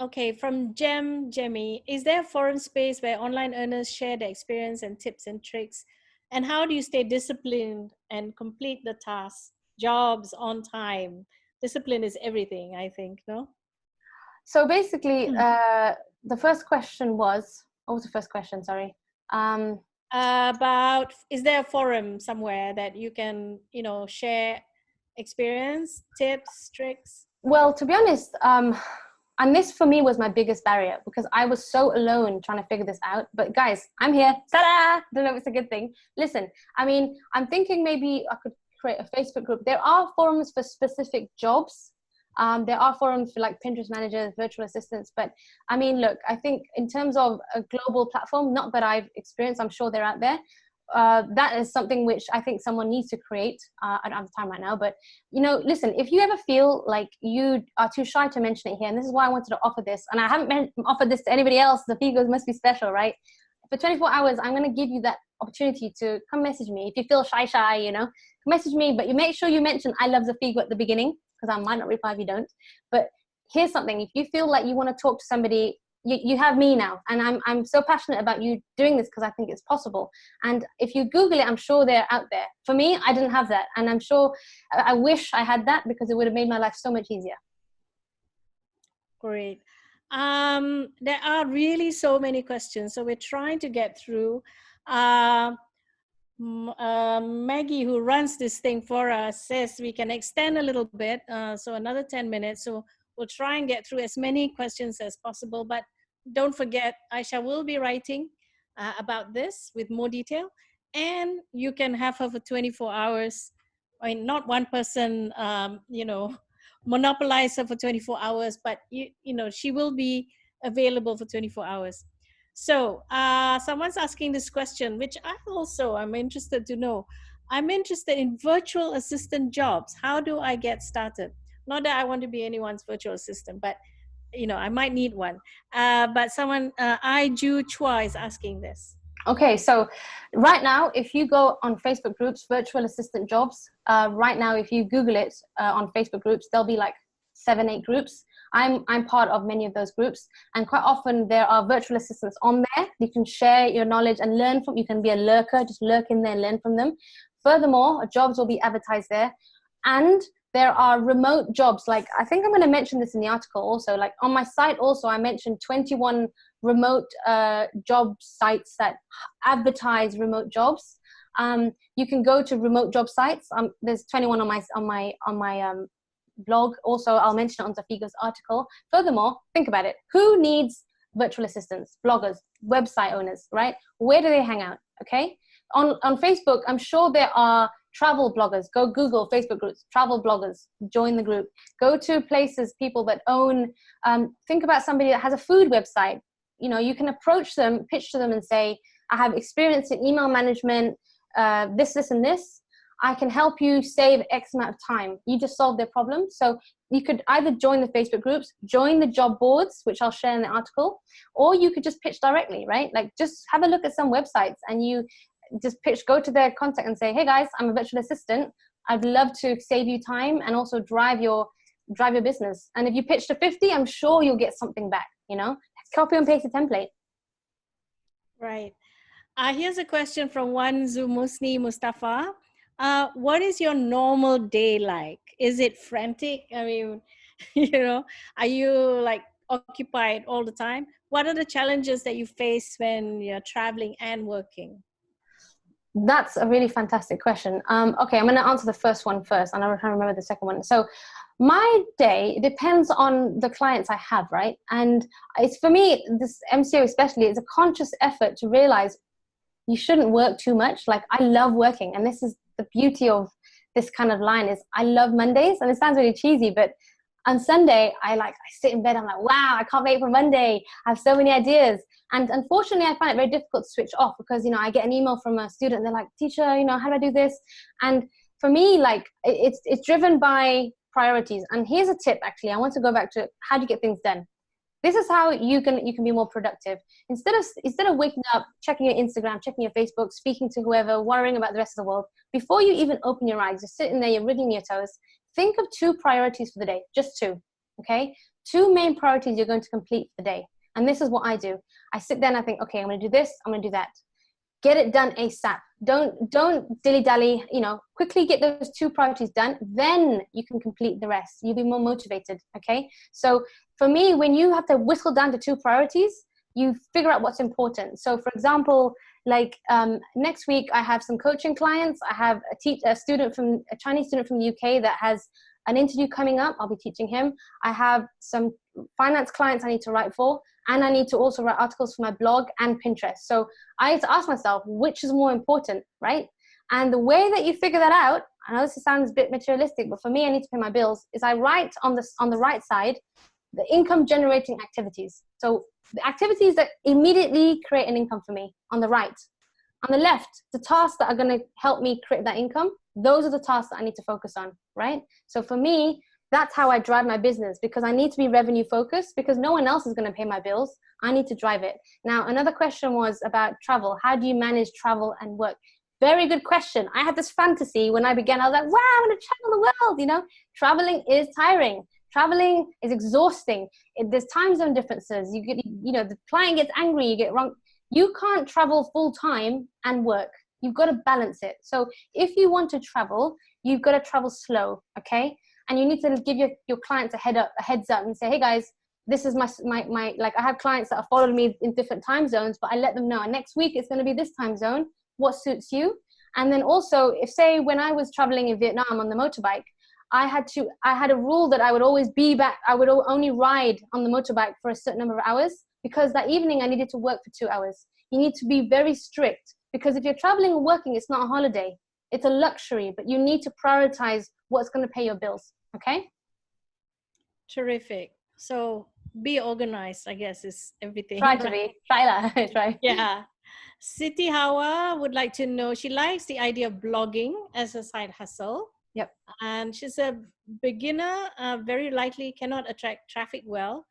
Okay, from Jemmy, is there a forum space where online earners share their experience and tips and tricks? And how do you stay disciplined and complete the tasks, jobs on time? Discipline is everything, I think, no? So basically, the first question was, what was the first question? Sorry. About, is there a forum somewhere that you can, share experience, tips, tricks? Well, to be honest, and this for me was my biggest barrier because I was so alone trying to figure this out. But guys, I'm here. Ta-da! Don't know if it's a good thing. Listen, I mean, I'm thinking maybe I could create a Facebook group. There are forums for specific jobs. There are forums for like Pinterest managers, virtual assistants. But I mean, look, I think in terms of a global platform, not that I've experienced, I'm sure they're out there. That is something which I think someone needs to create. I don't have time right now, but listen, if you ever feel like you are too shy to mention it here, and this is why I wanted to offer this, and I haven't offered this to anybody else, the Zafigos must be special, right? For 24 hours, I'm going to give you that opportunity to come message me. If you feel shy, message me, but you make sure you mention I love Zafigo at the beginning, because I might not reply if you don't. But here's something, if you feel like you want to talk to somebody, you have me now, and I'm so passionate about you doing this because I think it's possible. And if you Google it, I'm sure they're out there. For me, I didn't have that, and I'm sure I wish I had that because it would have made my life so much easier. Great. There are really so many questions, so we're trying to get through. Maggie, who runs this thing for us, says we can extend a little bit, so another 10 minutes. So we'll try and get through as many questions as possible, but don't forget, Aisha will be writing about this with more detail, and you can have her for 24 hours. I mean, not one person, monopolize her for 24 hours, but she will be available for 24 hours. So someone's asking this question, which I'm interested to know. I'm interested in virtual assistant jobs. How do I get started? Not that I want to be anyone's virtual assistant, but I might need one. But someone, Ju Chua, is asking this. Okay, so right now, if you go on Facebook groups, virtual assistant jobs, right now, if you Google it on Facebook groups, there'll be like 7-8 groups. I'm part of many of those groups, and quite often there are virtual assistants on there. You can share your knowledge and learn from. You can be a lurker, just lurk in there and learn from them. Furthermore, jobs will be advertised there, and there are remote jobs. Like, I think I'm going to mention this in the article also. Like on my site also, I mentioned 21 remote job sites that advertise remote jobs. You can go to remote job sites. There's 21 on my blog. Also, I'll mention it on Zafigo's article. Furthermore, think about it. Who needs virtual assistants? Bloggers, website owners, right? Where do they hang out? Okay. On Facebook, I'm sure there are travel bloggers. Go Google Facebook groups, travel bloggers, join the group. Go to places, people that own, think about somebody that has a food website. You can approach them, pitch to them and say, I have experience in email management, this, and this. I can help you save X amount of time. You just solve their problem. So you could either join the Facebook groups, join the job boards, which I'll share in the article, or you could just pitch directly, right? Like just have a look at some websites and you just pitch, go to their contact and say, hey guys, I'm a virtual assistant. I'd love to save you time and also drive your business. And if you pitch to 50, I'm sure you'll get something back, copy and paste the template. Right. Here's a question from one Zumusni Mustafa. What is your normal day like? Is it frantic? I mean, are you like occupied all the time. What are the challenges that you face when you're traveling and working? That's a really fantastic question. Okay, I'm going to answer the first one first, and I'm trying to remember the second one. So my day depends on the clients I have, right? And it's, for me, this MCO especially, it's a conscious effort to realize you shouldn't work too much. Like, I love working, and this is the beauty of this kind of line, is I love Mondays. And it sounds really cheesy, but on Sunday, I sit in bed, I'm like, wow, I can't wait for Monday. I have so many ideas. And unfortunately, I find it very difficult to switch off because, you know, I get an email from a student and they're like, teacher, you know, how do I do this? And for me, like, it's driven by priorities. And here's a tip, actually. I want to go back to how do you get things done. This is how you can be more productive. Instead of waking up, checking your Instagram, checking your Facebook, speaking to whoever, worrying about the rest of the world, before you even open your eyes, you're sitting there, you're wriggling your toes, think of 2 priorities for the day, just 2, okay? 2 main priorities you're going to complete for the day. And this is what I do. I sit there and I think, okay, I'm going to do this, I'm going to do that. Get it done ASAP. Don't dilly-dally, you know, quickly get those 2 priorities done, then you can complete the rest. You'll be more motivated, okay? So for me, when you have to whittle down to 2 priorities, you figure out what's important. So for example, like next week, I have some coaching clients. I have a Chinese student from the UK that has an interview coming up. I'll be teaching him. I have some finance clients I need to write for, and I need to also write articles for my blog and Pinterest. So I need to ask myself, which is more important, right? And the way that you figure that out, I know this sounds a bit materialistic, but for me, I need to pay my bills, is I write on the right side, the income generating activities. So the activities that immediately create an income for me on the right. On the left, the tasks that are going to help me create that income, those are the tasks that I need to focus on, right? So for me, that's how I drive my business, because I need to be revenue focused, because no one else is going to pay my bills. I need to drive it. Now, another question was about travel. How do you manage travel and work? Very good question. I had this fantasy when I began. I was like, wow, I'm going to travel the world. You know, traveling is tiring. Traveling is exhausting. There's time zone differences. The client gets angry, you get wrong. You can't travel full time and work. You've got to balance it. So if you want to travel, you've got to travel slow, okay? And you need to give your clients a heads up and say, hey guys, this is my like, I have clients that have followed me in different time zones, but I let them know, next week it's going to be this time zone. What suits you? And then also, if say when I was traveling in Vietnam on the motorbike, I had a rule that I would always be back. I would only ride on the motorbike for a certain number of hours, because that evening I needed to work for 2 hours. You need to be very strict, because if you're traveling and working, it's not a holiday. It's a luxury, but you need to prioritize what's going to pay your bills. Okay? Terrific. So be organized, I guess, is everything. Try to be. Try. Yeah. Siti Hawa would like to know, she likes the idea of blogging as a side hustle. Yep. And she's a beginner, very likely cannot attract traffic well.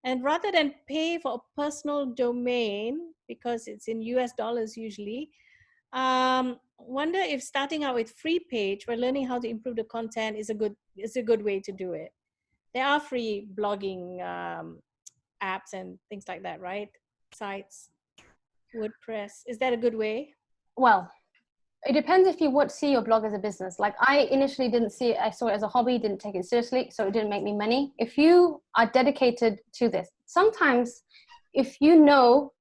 And rather than pay for a personal domain, because it's in US dollars usually, wonder if starting out with free page for learning how to improve the content is a good way to do it. There are free blogging apps and things like that, right? Sites, WordPress. Is that a good way? Well, it depends if you see your blog as a business. Like, I initially didn't see it. I saw it as a hobby, didn't take it seriously, so it didn't make me money. If you are dedicated to this, sometimes if you know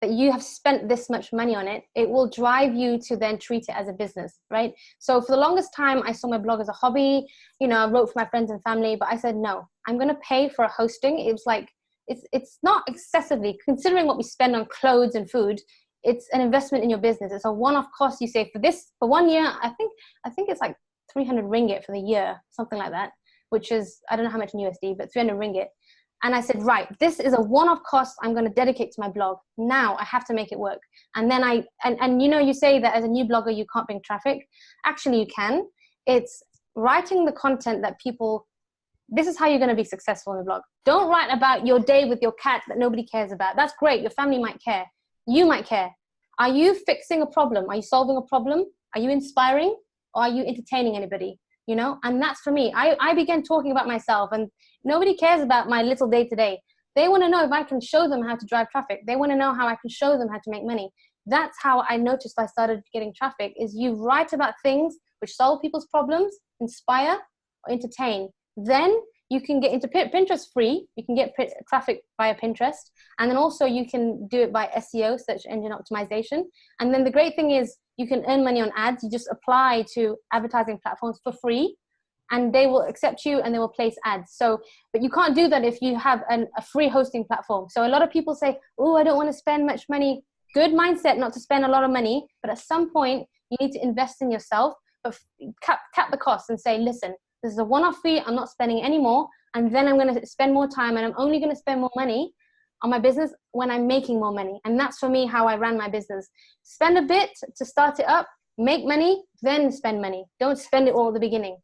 that you have spent this much money on it, it will drive you to then treat it as a business, right? So for the longest time, I saw my blog as a hobby. You know, I wrote for my friends and family, but I said, no, I'm going to pay for a hosting. It was like, it's not excessively, considering what we spend on clothes and food. It's an investment in your business. It's a one-off cost you save for 1 year. I think it's like 300 ringgit for the year, something like that, which is, I don't know how much in USD, but 300 ringgit. And I said, right, this is a one-off cost I'm going to dedicate to my blog. Now I have to make it work. And then and you know, you say that as a new blogger, you can't bring traffic. Actually, you can. It's writing the content that this is how you're going to be successful in the blog. Don't write about your day with your cat that nobody cares about. That's great. Your family might care. You might care. Are you fixing a problem? Are you solving a problem? Are you inspiring? Or are you entertaining anybody? You know, and that's for me. I began talking about myself, and nobody cares about my little day-to-day. They want to know if I can show them how to drive traffic. They want to know how I can show them how to make money. That's how I noticed I started getting traffic, is you write about things which solve people's problems, inspire, or entertain. Then You can get into Pinterest free. You can get traffic via Pinterest. And then also you can do it by SEO, search engine optimization. And then the great thing is you can earn money on ads. You just apply to advertising platforms for free and they will accept you and they will place ads. So, but you can't do that if you have a free hosting platform. So a lot of people say, oh, I don't want to spend much money. Good mindset not to spend a lot of money, but at some point you need to invest in yourself, but cap the cost and say, listen, this is a one-off fee. I'm not spending any more. And then I'm going to spend more time and I'm only going to spend more money on my business when I'm making more money. And that's for me how I ran my business. Spend a bit to start it up, make money, then spend money. Don't spend it all at the beginning.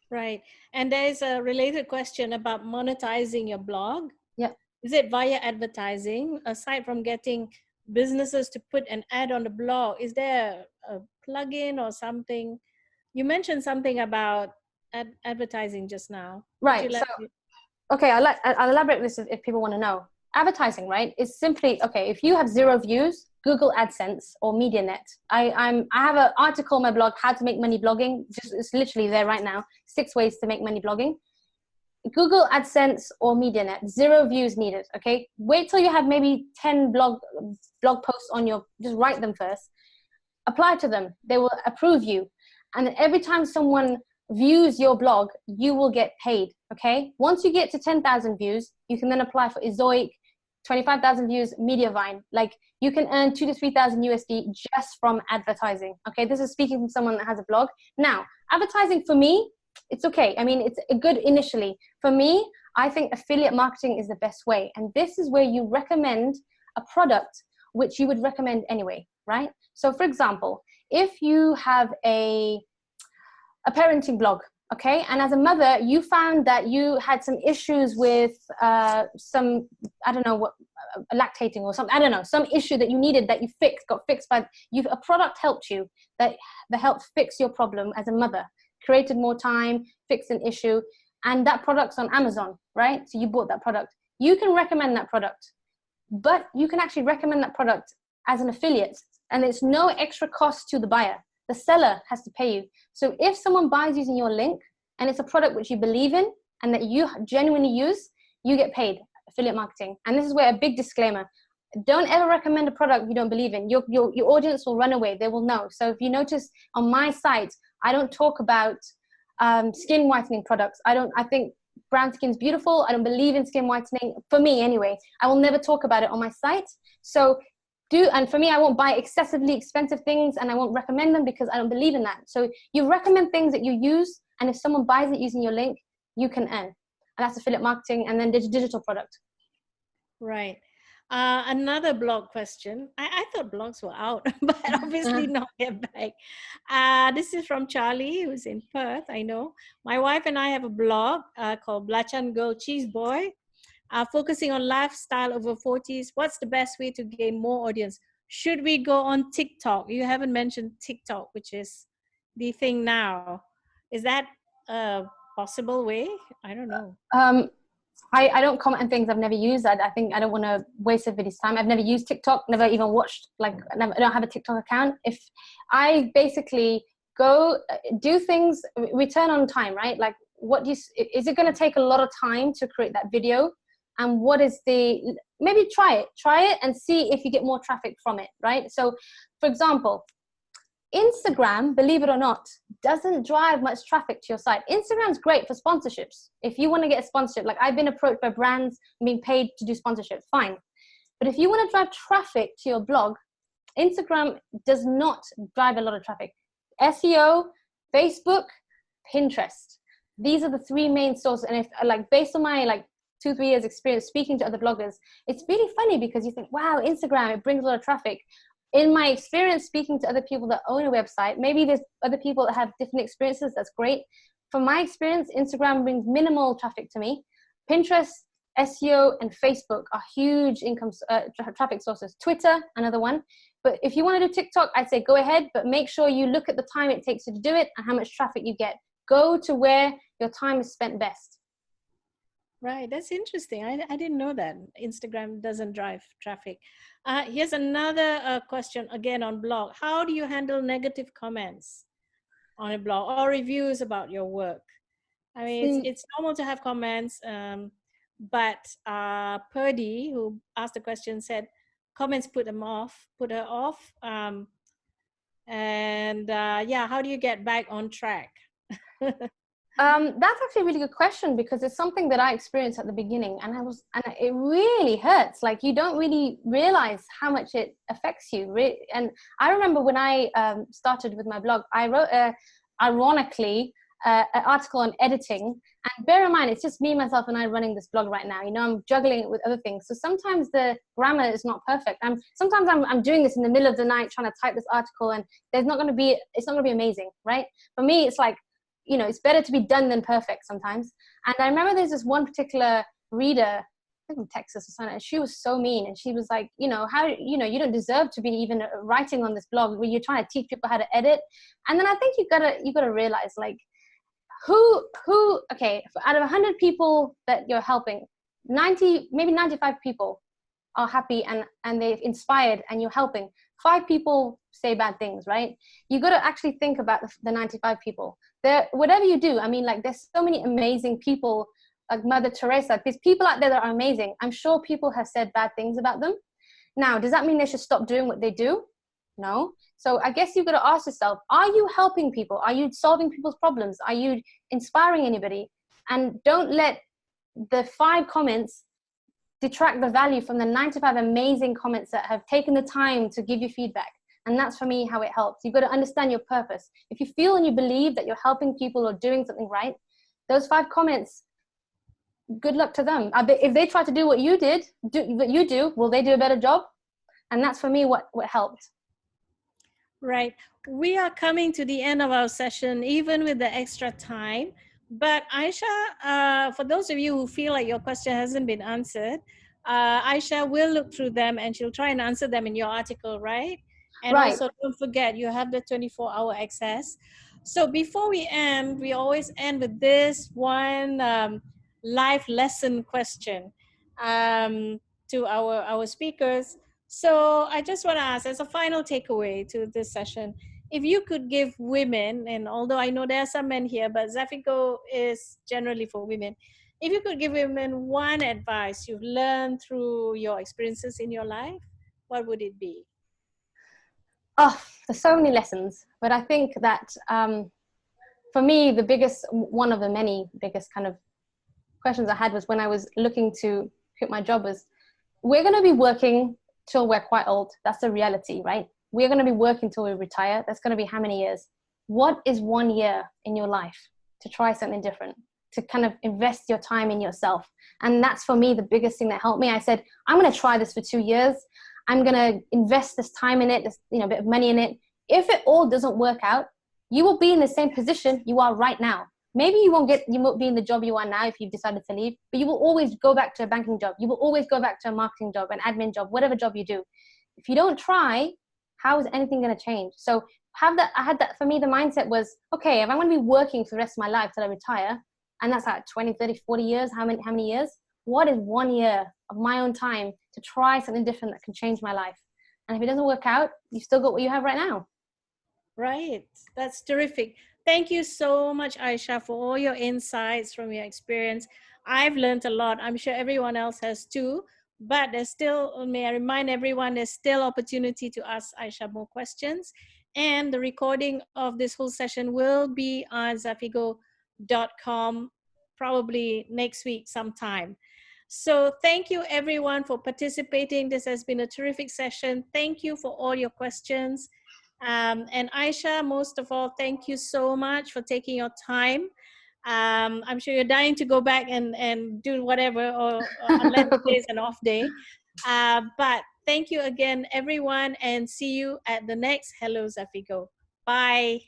Right. And there's a related question about monetizing your blog. Yeah. Is it via advertising? Aside from getting businesses to put an ad on the blog, is there a plugin or something? You mentioned something about advertising just now. Right. So, okay, I'll elaborate this if people want to know. Advertising, right, is simply, okay, if you have 0 views, Google AdSense or MediaNet. I have an article on my blog, How to Make Money Blogging. It's literally there right now. 6 ways to make money blogging. Google AdSense or MediaNet, 0 views needed, okay? Wait till you have maybe 10 blog posts on your, just write them first. Apply to them. They will approve you. And every time someone views your blog, you will get paid, okay? Once you get to 10,000 views, you can then apply for Ezoic, 25,000 views, Mediavine. Like you can earn 2,000 to 3,000 USD just from advertising, okay? This is speaking from someone that has a blog. Now, advertising for me, it's okay. I mean, it's good initially. For me, I think affiliate marketing is the best way. And this is where you recommend a product which you would recommend anyway, right? So for example, if you have a parenting blog, okay, and as a mother, you found that you had some issues with some, I don't know what, lactating or something, I don't know, some issue that you needed that you got fixed by, a product helped you that helped fix your problem as a mother, created more time, fixed an issue, and that product's on Amazon, right? So you bought that product. You can recommend that product, but you can actually recommend that product as an affiliate, and it's no extra cost to the buyer. The seller has to pay you. So if someone buys using your link and it's a product which you believe in and that you genuinely use, you get paid affiliate marketing. And this is where a big disclaimer, don't ever recommend a product you don't believe in. Your audience will run away. They will know. So if you notice on my site, I don't talk about skin whitening products. I think brown skin's beautiful. I don't believe in skin whitening. For me anyway, I will never talk about it on my site. So and for me, I won't buy excessively expensive things and I won't recommend them because I don't believe in that. So you recommend things that you use, and if someone buys it using your link, you can earn. And that's affiliate marketing, and then digital product. Right. Another blog question. I thought blogs were out, but obviously not yet back. This is from Charlie, who's in Perth, I know. My wife and I have a blog called Blachan Girl Cheese Boy. Focusing on lifestyle over 40s. What's the best way to gain more audience? Should we go on TikTok? You haven't mentioned TikTok, which is the thing now. Is that a possible way? I don't know. I don't comment on things I've never used. I think I don't want to waste everybody's time. I've never used TikTok, never even watched, I don't have a TikTok account. If I basically go do things, return on time, right? Like is it going to take a lot of time to create that video? And what is maybe try it and see if you get more traffic from it, right? So for example, Instagram, believe it or not, doesn't drive much traffic to your site. Instagram's great for sponsorships. If you want to get a sponsorship, like I've been approached by brands being paid to do sponsorships, fine. But if you want to drive traffic to your blog, Instagram does not drive a lot of traffic. SEO, Facebook, Pinterest. These are the 3 main sources. And if based on my 2-3 years experience speaking to other bloggers, it's really funny because you think, wow, Instagram, it brings a lot of traffic. In my experience speaking to other people that own a website, maybe there's other people that have different experiences, that's great. From my experience, Instagram brings minimal traffic to me. Pinterest, SEO, and Facebook are huge income traffic sources. Twitter, another one. But if you want to do TikTok, I'd say go ahead, but make sure you look at the time it takes you to do it and how much traffic you get. Go to where your time is spent best. Right, that's interesting. I didn't know that Instagram doesn't drive traffic. Here's another question again on blog. How do you handle negative comments on a blog or reviews about your work? I mean, See, it's normal to have comments, but Purdy, who asked the question, said comments put her off. And yeah, how do you get back on track? that's actually a really good question, because it's something that I experienced at the beginning, and it really hurts. Like, you don't really realize how much it affects you. And I remember when I started with my blog, I wrote ironically an article on editing. And bear in mind, it's just me, myself, and I running this blog right now. You know, I'm juggling it with other things. So sometimes the grammar is not perfect. Sometimes I'm doing this in the middle of the night, trying to type this article, and it's not going to be amazing, right? For me, it's like, you know, it's better to be done than perfect sometimes. And I remember there's this one particular reader, I think from Texas or something, and she was so mean. And she was like, you know, you don't deserve to be even writing on this blog where you're trying to teach people how to edit. And then I think you gotta realize, like, okay, out of 100 people that you're helping, 90, maybe 95 people are happy and they've inspired, and you're helping. 5 people say bad things, right? You got to actually think about the 95 people. Whatever you do, I mean, like, there's so many amazing people, like Mother Teresa. There's people out there that are amazing. I'm sure people have said bad things about them. Now, does that mean they should stop doing what they do? No. So I guess you've got to ask yourself, are you helping people? Are you solving people's problems? Are you inspiring anybody? And don't let the 5 comments detract the value from the 95 amazing comments that have taken the time to give you feedback. And that's, for me, how it helps. You've got to understand your purpose. If you feel and you believe that you're helping people or doing something right, those 5 comments, good luck to them. If they try to do what you do, will they do a better job? And that's, for me, what helped. Right. We are coming to the end of our session, even with the extra time. But Aisha, for those of you who feel like your question hasn't been answered, Aisha will look through them and she'll try and answer them in your article, right? And Right. also, don't forget, you have the 24-hour access. So before we end, we always end with this one life lesson question to our speakers. So I just want to ask, as a final takeaway to this session, if you could give women, and although I know there are some men here, but Zafigo is generally for women, if you could give women one advice you've learned through your experiences in your life, what would it be? Oh, there's so many lessons. But I think that for me, one of the many biggest kind of questions I had was when I was looking to quit my job was, we're going to be working till we're quite old. That's the reality, right? We're going to be working till we retire. That's going to be how many years? What is 1 year in your life to try something different, to kind of invest your time in yourself? And that's, for me, the biggest thing that helped me. I said, I'm going to try this for 2 years. I'm going to invest this time in it, this, a bit of money in it. If it all doesn't work out, you will be in the same position you are right now. Maybe you won't be in the job you are now if you've decided to leave, but you will always go back to a banking job. You will always go back to a marketing job, an admin job, whatever job you do. If you don't try, how is anything going to change? So I had that, for me, the mindset was, okay, if I'm going to be working for the rest of my life till I retire, and that's like 20, 30, 40 years, how many years? What is 1 year of my own time to try something different that can change my life? And if it doesn't work out, you've still got what you have right now. Right. That's terrific. Thank you so much, Aisha, for all your insights from your experience. I've learned a lot. I'm sure everyone else has too. But there's still, may I remind everyone, there's still opportunity to ask Aisha more questions. And the recording of this whole session will be on zafigo.com probably next week sometime. So thank you everyone for participating. This has been a terrific session. Thank you for all your questions. And Aisha, most of all, thank you so much for taking your time. I'm sure you're dying to go back and do whatever, or unless today's an off day. But thank you again, everyone, and see you at the next Hello Zafigo. Bye.